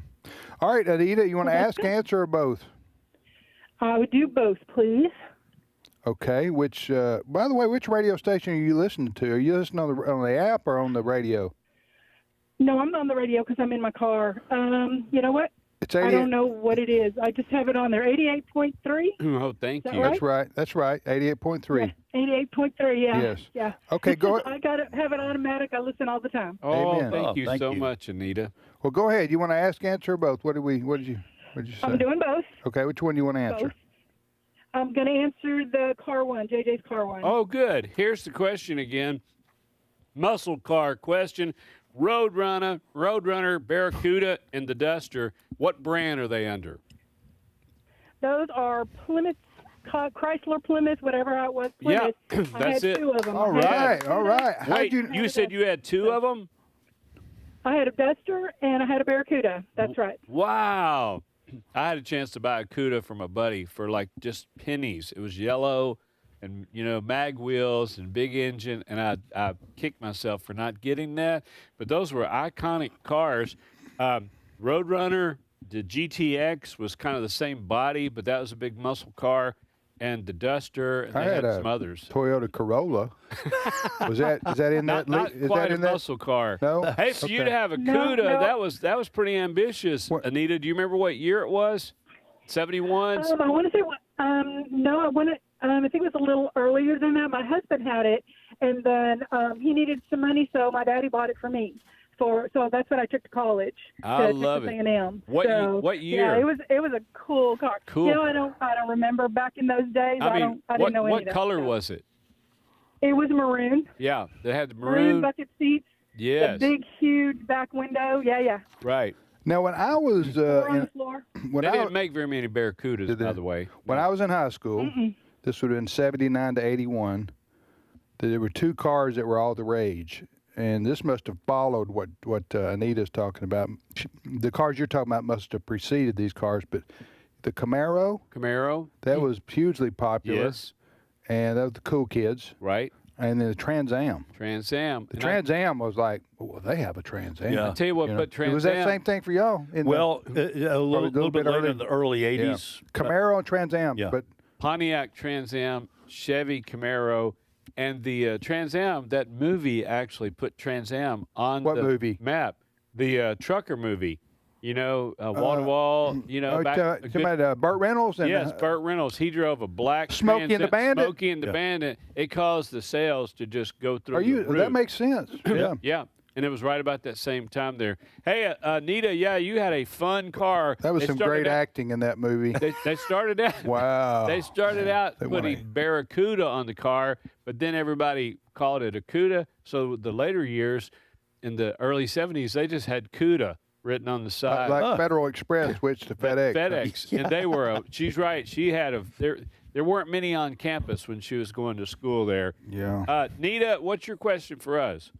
All right, Anita, you want to ask, answer, or both? I would do both, please. Okay. By the way, which radio station are you listening to? Are you listening on the app or on the radio? No, I'm on the radio because I'm in my car. You know what? It's 88. I don't know what it is. I just have it on there. 88.3. Oh, thank you. Right? That's right. 88.3. Yeah, 88.3. Yeah. Yes. Yeah. Okay, go ahead. I got to have it automatic. I listen all the time. Oh, Amen. thank you so much, Anita. Well, go ahead. You want to ask, answer, or both? What did you say? I'm doing both. Okay, which one do you want to answer? Both. I'm going to answer the car one, JJ's car one. Oh, good. Here's the question again. Muscle car question. Roadrunner, Barracuda, and the Duster. What brand are they under? Those are Plymouth, Chrysler Plymouth, whatever it was. Plymouth. Yeah, I that's had it. two of them. All right. Wait, you said you had two of them? I had a Duster and I had a Barracuda. That's right. Wow. I had a chance to buy a Cuda from a buddy for like just pennies. It was yellow and, mag wheels and big engine, and I kicked myself for not getting that. But those were iconic cars. Roadrunner, the GTX was kind of the same body, but that was a big muscle car. And the Duster, and I they had had some others. Toyota Corolla. Is that in not, that? Not is quite that in a muscle car. No. Hey, for you to have a No, Cuda, no. that was pretty ambitious. Anita, do you remember what year it was? 71? I want to say, no, I think it was a little earlier than that. My husband had it, and then he needed some money, so my daddy bought it for me. So that's what I took to college. I love it. A&M. What year? Yeah, it was a cool car. Cool. I don't remember back in those days. I didn't know any what of that color stuff. was it? It was maroon. Yeah, they had the Maroon maroon. bucket seats. Yes. The big, huge back window. Yeah. Right. Now, when I was on the floor. They didn't make very many Barracudas, by the way. When I was in high school, this would have been 79 to 81. There were two cars that were all the rage. And this must have followed what Anita's talking about. The cars you're talking about must have preceded these cars, but the Camaro, that was hugely popular. Yes. And that was the cool kids. Right. And then the Trans Am. The Trans Am was like, well, they have a Trans Am. I tell you what, but Trans was that Am. same thing for y'all? A little bit later in the early 80s. Yeah. Camaro and Trans Am. Yeah. But Pontiac Trans Am, Chevy Camaro, and the Trans Am. That movie actually put Trans Am on What the movie? map. The trucker movie. Wall to wall. Burt Reynolds. And, yes, Burt Reynolds. He drove a black Smokey and the Bandit. Smokey and the Bandit. It caused the sales to just go through. the roof. That makes sense. Yeah. Yeah. And it was right about that same time there. Hey, Anita, you had a fun car. That was some great acting in that movie. They started out. Wow. They started out putting Barracuda on the car, but then everybody called it a Cuda. So the later years, in the early 70s, they just had Cuda written on the side. Like Federal Express switched to FedEx. FedEx. And they were, she's right, she had there weren't many on campus when she was going to school there. Yeah. Nita, what's your question for us?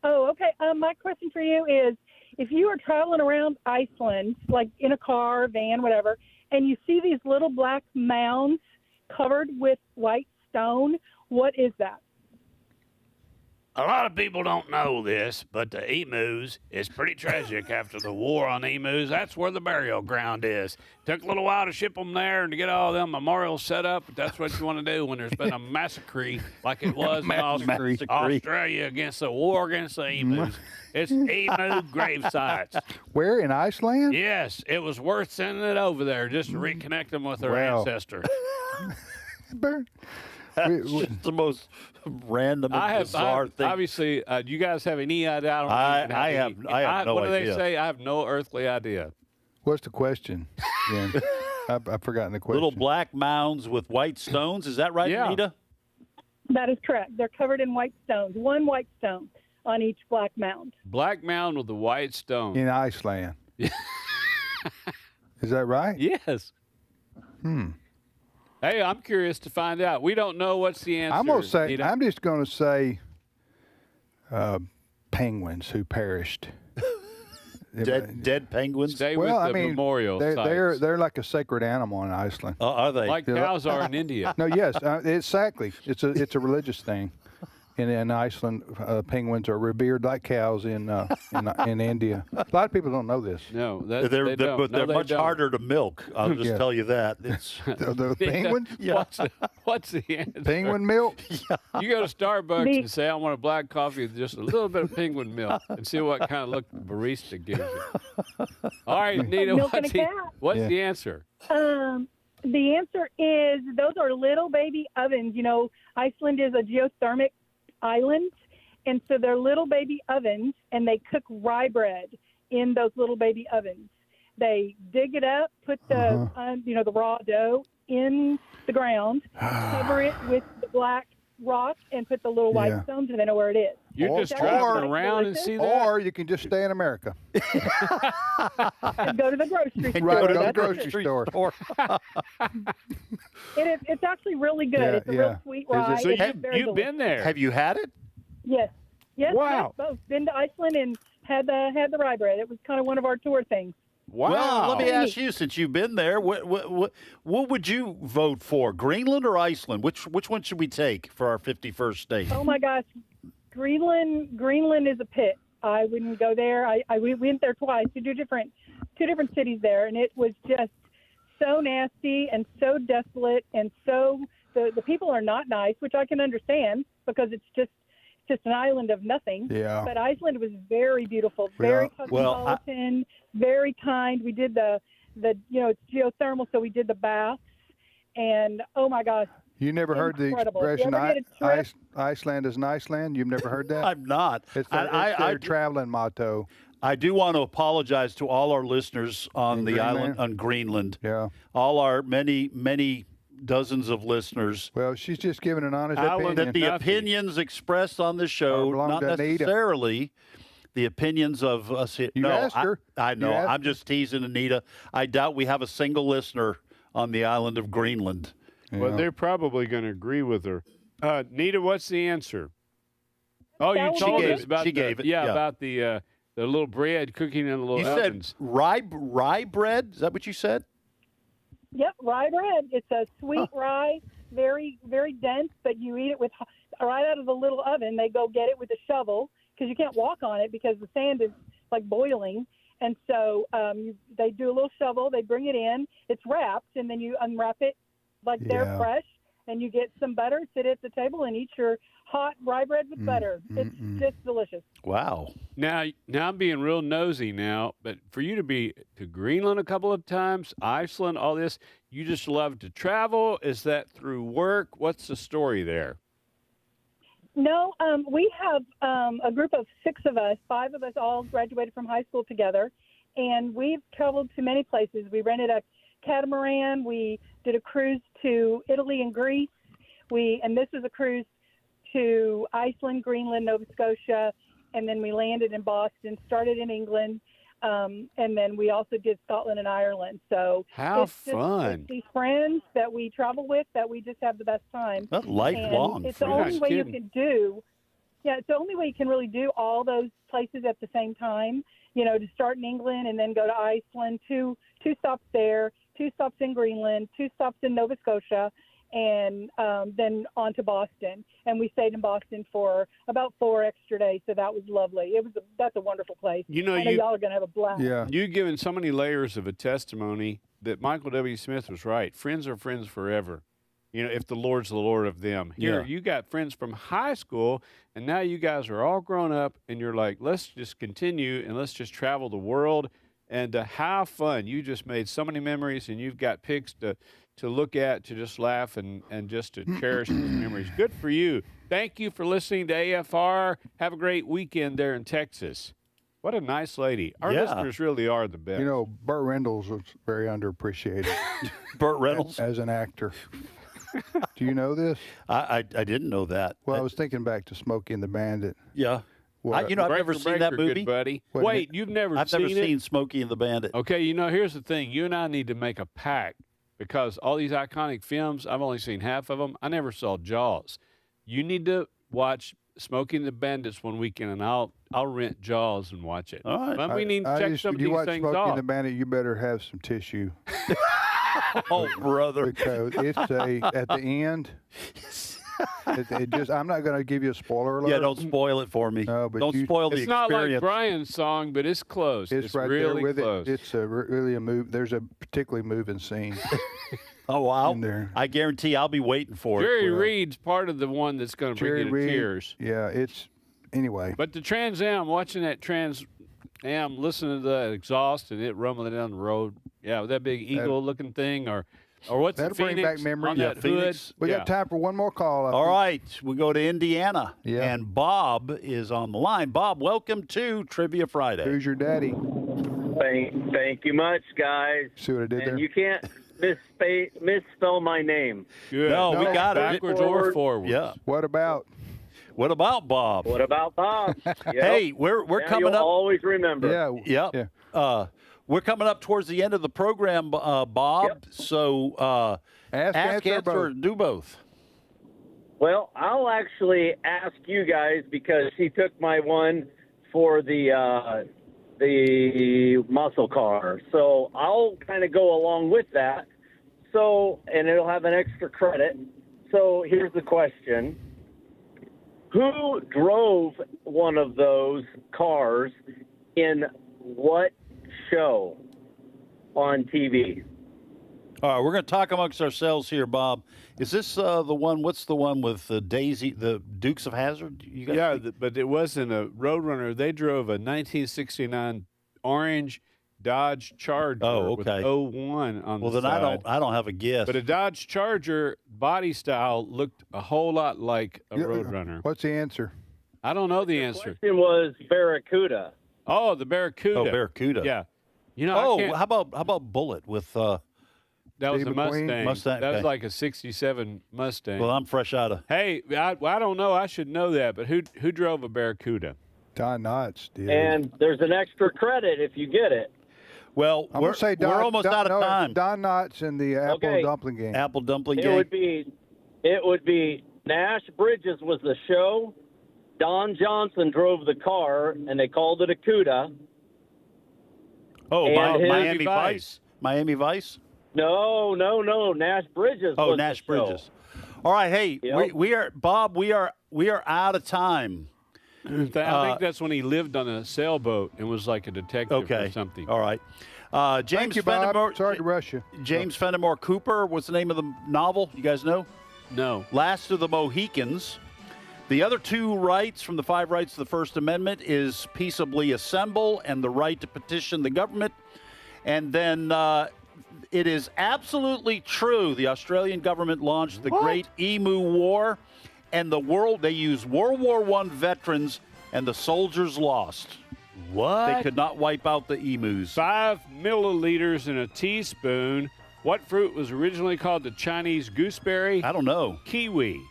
Oh, okay. My question for you is, if you are traveling around Iceland, like in a car, van, whatever, and you see these little black mounds covered with white stone, what is that? A lot of people don't know this, but the emus is pretty tragic after the war on emus. That's where the burial ground is. Took a little while to ship them there and to get all them memorials set up, but that's what you want to do when there's been a massacre like it was in Australia against the war against the emus. It's emu grave sites. Where, in Iceland? Yes, it was worth sending it over there just to reconnect them with their ancestor. It's the most random and bizarre thing. Obviously, do you guys have any idea? I have no idea. What do they say? I have no earthly idea. What's the question? Yeah. I've forgotten the question. Little black mounds with white stones. Is that right, Anita? That is correct. They're covered in white stones. One white stone on each black mound. Black mound with the white stone. In Iceland. Is that right? Yes. Hey, I'm curious to find out. We don't know what's the answer. I'm just going to say penguins who perished. Dead penguins? Stay with the memorial sites. They're like a sacred animal in Iceland. Are they? Like cows are in India. No, yes, exactly. It's a religious thing. in Iceland, penguins are revered like cows in India. A lot of people don't know this. No, But they're much harder to milk. I'll just tell you that. It's the penguins. Yeah. What's the answer? Penguin milk. You go to Starbucks and say, I want a black coffee with just a little bit of penguin milk, and see what kind of look the barista gives you. All right, Nita, Milk and a cat. what's the answer? The answer is those are little baby ovens. You know, Iceland is a geothermic island, and so they're little baby ovens, and they cook rye bread in those little baby ovens. They dig it up, put the the raw dough in the ground, cover it with the black rock, and put the little white stones, and they know where it is. You're just driving around and see that? Or you can just stay in America. And go to the grocery store. Right, go to the grocery store. It's actually really good. Yeah, It's a real sweet rye. So It's you've very been delicious. there. Have you had it? Yes. Yes. Wow. Yes, both. Been to Iceland and had the rye bread. It was kind of one of our tour things. Wow. Well, let me ask you, since you've been there, what would you vote for, Greenland or Iceland? Which one should we take for our 51st state? Oh my gosh, Greenland is a pit. I wouldn't go there. We went there twice to two different cities there, and it was just so nasty and so desolate, and so the people are not nice, which I can understand because it's just an island of nothing. Yeah. But Iceland was very beautiful, very cosmopolitan, very kind. We did the it's geothermal, so we did the baths, and oh my gosh. You never heard the Incredible. expression You ever get a trip? Iceland is an Iceland? You've never heard that? I'm not. It's their traveling motto. I do want to apologize to all our listeners on the island, on Greenland. Yeah. All our many dozens of listeners. Well, she's just giving an honest opinion. That the opinions expressed on the show, not necessarily the opinions of us here. You asked her. I know. You asked I'm just teasing Anita. I doubt we have a single listener on the island of Greenland. Well, they're probably going to agree with her. Nita, what's the answer? Oh, you told us about about the little bread cooking in the little ovens. You said rye bread? Is that what you said? Yep, rye bread. It's a sweet rye, very, very dense, but you eat it with right out of the little oven. They go get it with a shovel because you can't walk on it because the sand is like boiling. And so they do a little shovel. They bring it in. It's wrapped, and then you unwrap it like they're fresh, and you get some butter, sit at the table, and eat your hot rye bread with butter. It's just delicious. Wow. Now I'm being real nosy now, but for you to be to Greenland a couple of times, Iceland, all this, you just love to travel. Is that through work? What's the story there? No, we have a group of 6 of us. 5 of us all graduated from high school together, and we've traveled to many places. We rented a catamaran. We did a cruise to Italy and Greece. And this was a cruise to Iceland, Greenland, Nova Scotia, and then we landed in Boston, started in England, and then we also did Scotland and Ireland. So how fun! It's these friends that we travel with that we just have the best time. That's lifelong. And it's the only way you can do. Yeah, it's the only way you can really do all those places at the same time. You know, to start in England and then go to Iceland, two stops there, 2 stops in Greenland, 2 stops in Nova Scotia, and then on to Boston. And we stayed in Boston for about 4 extra days, so that was lovely. That's a wonderful place. You know, I know y'all are going to have a blast. Yeah. You've given so many layers of a testimony that Michael W. Smith was right. Friends are friends forever. You know, if the Lord's the Lord of them. Here, you got friends from high school, and now you guys are all grown up, and you're like, let's just continue, and let's just travel the world and have fun. You just made so many memories, and you've got pics to look at, to just laugh, and just to cherish those memories. Good for you. Thank you for listening to AFR. Have a great weekend there in Texas. What a nice lady. Our listeners really are the best. You know, Burt Reynolds was very underappreciated. Burt Reynolds? As an actor. Do you know this? I didn't know that. Well, I was thinking back to Smokey and the Bandit. Yeah. I've never seen that movie. Good buddy. Wait, you've never I've seen never it? seen Smokey and the Bandit. Okay, you know, here's the thing. You and I need to make a pact because all these iconic films, I've only seen half of them. I never saw Jaws. You need to watch Smokey and the Bandits one weekend, and I'll rent Jaws and watch it. All right. But we need to check some of you these watch things Smokey off. and the Bandit, you better have some tissue. Oh, brother. Because it's at the end, I'm not going to give you a spoiler alert. Yeah, don't spoil it for me. No, but don't spoil the It's experience. not like Brian's song, but it's close. It's right really there with close. it. It's really a move. There's a particularly moving scene. Oh, wow. in there. I guarantee I'll be waiting for Jerry it. Reed's part of the one that's going to bring you to Reed, tears. Yeah, it's anyway. But the Trans Am, watching that Trans Am, listening to the exhaust and it rumbling down the road. Yeah, with that big eagle-looking thing, or what's That'll the Phoenix bring back memories. on that hood? We got time for one more call. All right, we go to Indiana. Yeah. And Bob is on the line. Bob, welcome to Trivia Friday. Who's your daddy? Thank you much, guys. See what I did and there? you can't misspell my name. Good. No, we got it. Backwards or forwards. Yeah. What about Bob? What about Bob? Yep. Hey, we're Now coming you'll up. always remember. Yeah. Yep. We're coming up towards the end of the program, Bob. Yep. So ask, answer, or do both. Well, I'll actually ask you guys because she took my one for the muscle car. So I'll kind of go along with that. So, and it'll have an extra credit. So here's the question. Who drove one of those cars in what show on TV? All right, we're going to talk amongst ourselves here, Bob. Is this the one? What's the one with Daisy, the Dukes of Hazzard? But it wasn't a Roadrunner. They drove a 1969 orange Dodge Charger with 01 on well, the then side. I don't have a guess. But a Dodge Charger body style looked a whole lot like a Roadrunner. What's the answer? I don't know the answer. The question was Barracuda. Oh, the Barracuda. Oh, Barracuda. Yeah. You know, how about Bullet with? That was Steve a McQueen? Mustang. Mustang, That was okay. like a '67 Mustang. Well, I'm fresh out of. Hey, I don't know. I should know that, but who drove a Barracuda? Don Knotts did. And there's an extra credit if you get it. Well, I'm going to say Don, almost out of time. Don Knotts in the Apple Dumpling Game. Apple Dumpling It Game. would be Nash Bridges was the show. Don Johnson drove the car, and they called it a CUDA. Oh, And his- Miami Vice. Miami Vice. No. Nash Bridges. Oh, was Nash the show. Bridges. All right, hey, Yep. we are Bob. We are out of time. I think that's when he lived on a sailboat and was like a detective or something. All right. James Thank you, Bob. Fenimore. Sorry to rush you. James Fenimore Cooper. What's the name of the novel? You guys know? No. Last of the Mohicans. The other two rights from the 5 rights of the First Amendment is peaceably assemble and the right to petition the government. And then it is absolutely true the Australian government launched the Great Emu War, and they used World War I veterans, and the soldiers lost. What? They could not wipe out the emus. 5 milliliters in a teaspoon. What fruit was originally called the Chinese gooseberry? I don't know. Kiwi.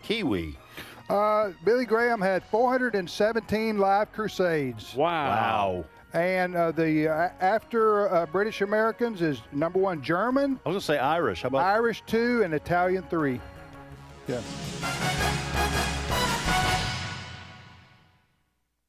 Billy Graham had 417 live crusades. Wow. And after British Americans is number 1 German. I was going to say Irish. How about Irish 2 and Italian 3. Yeah.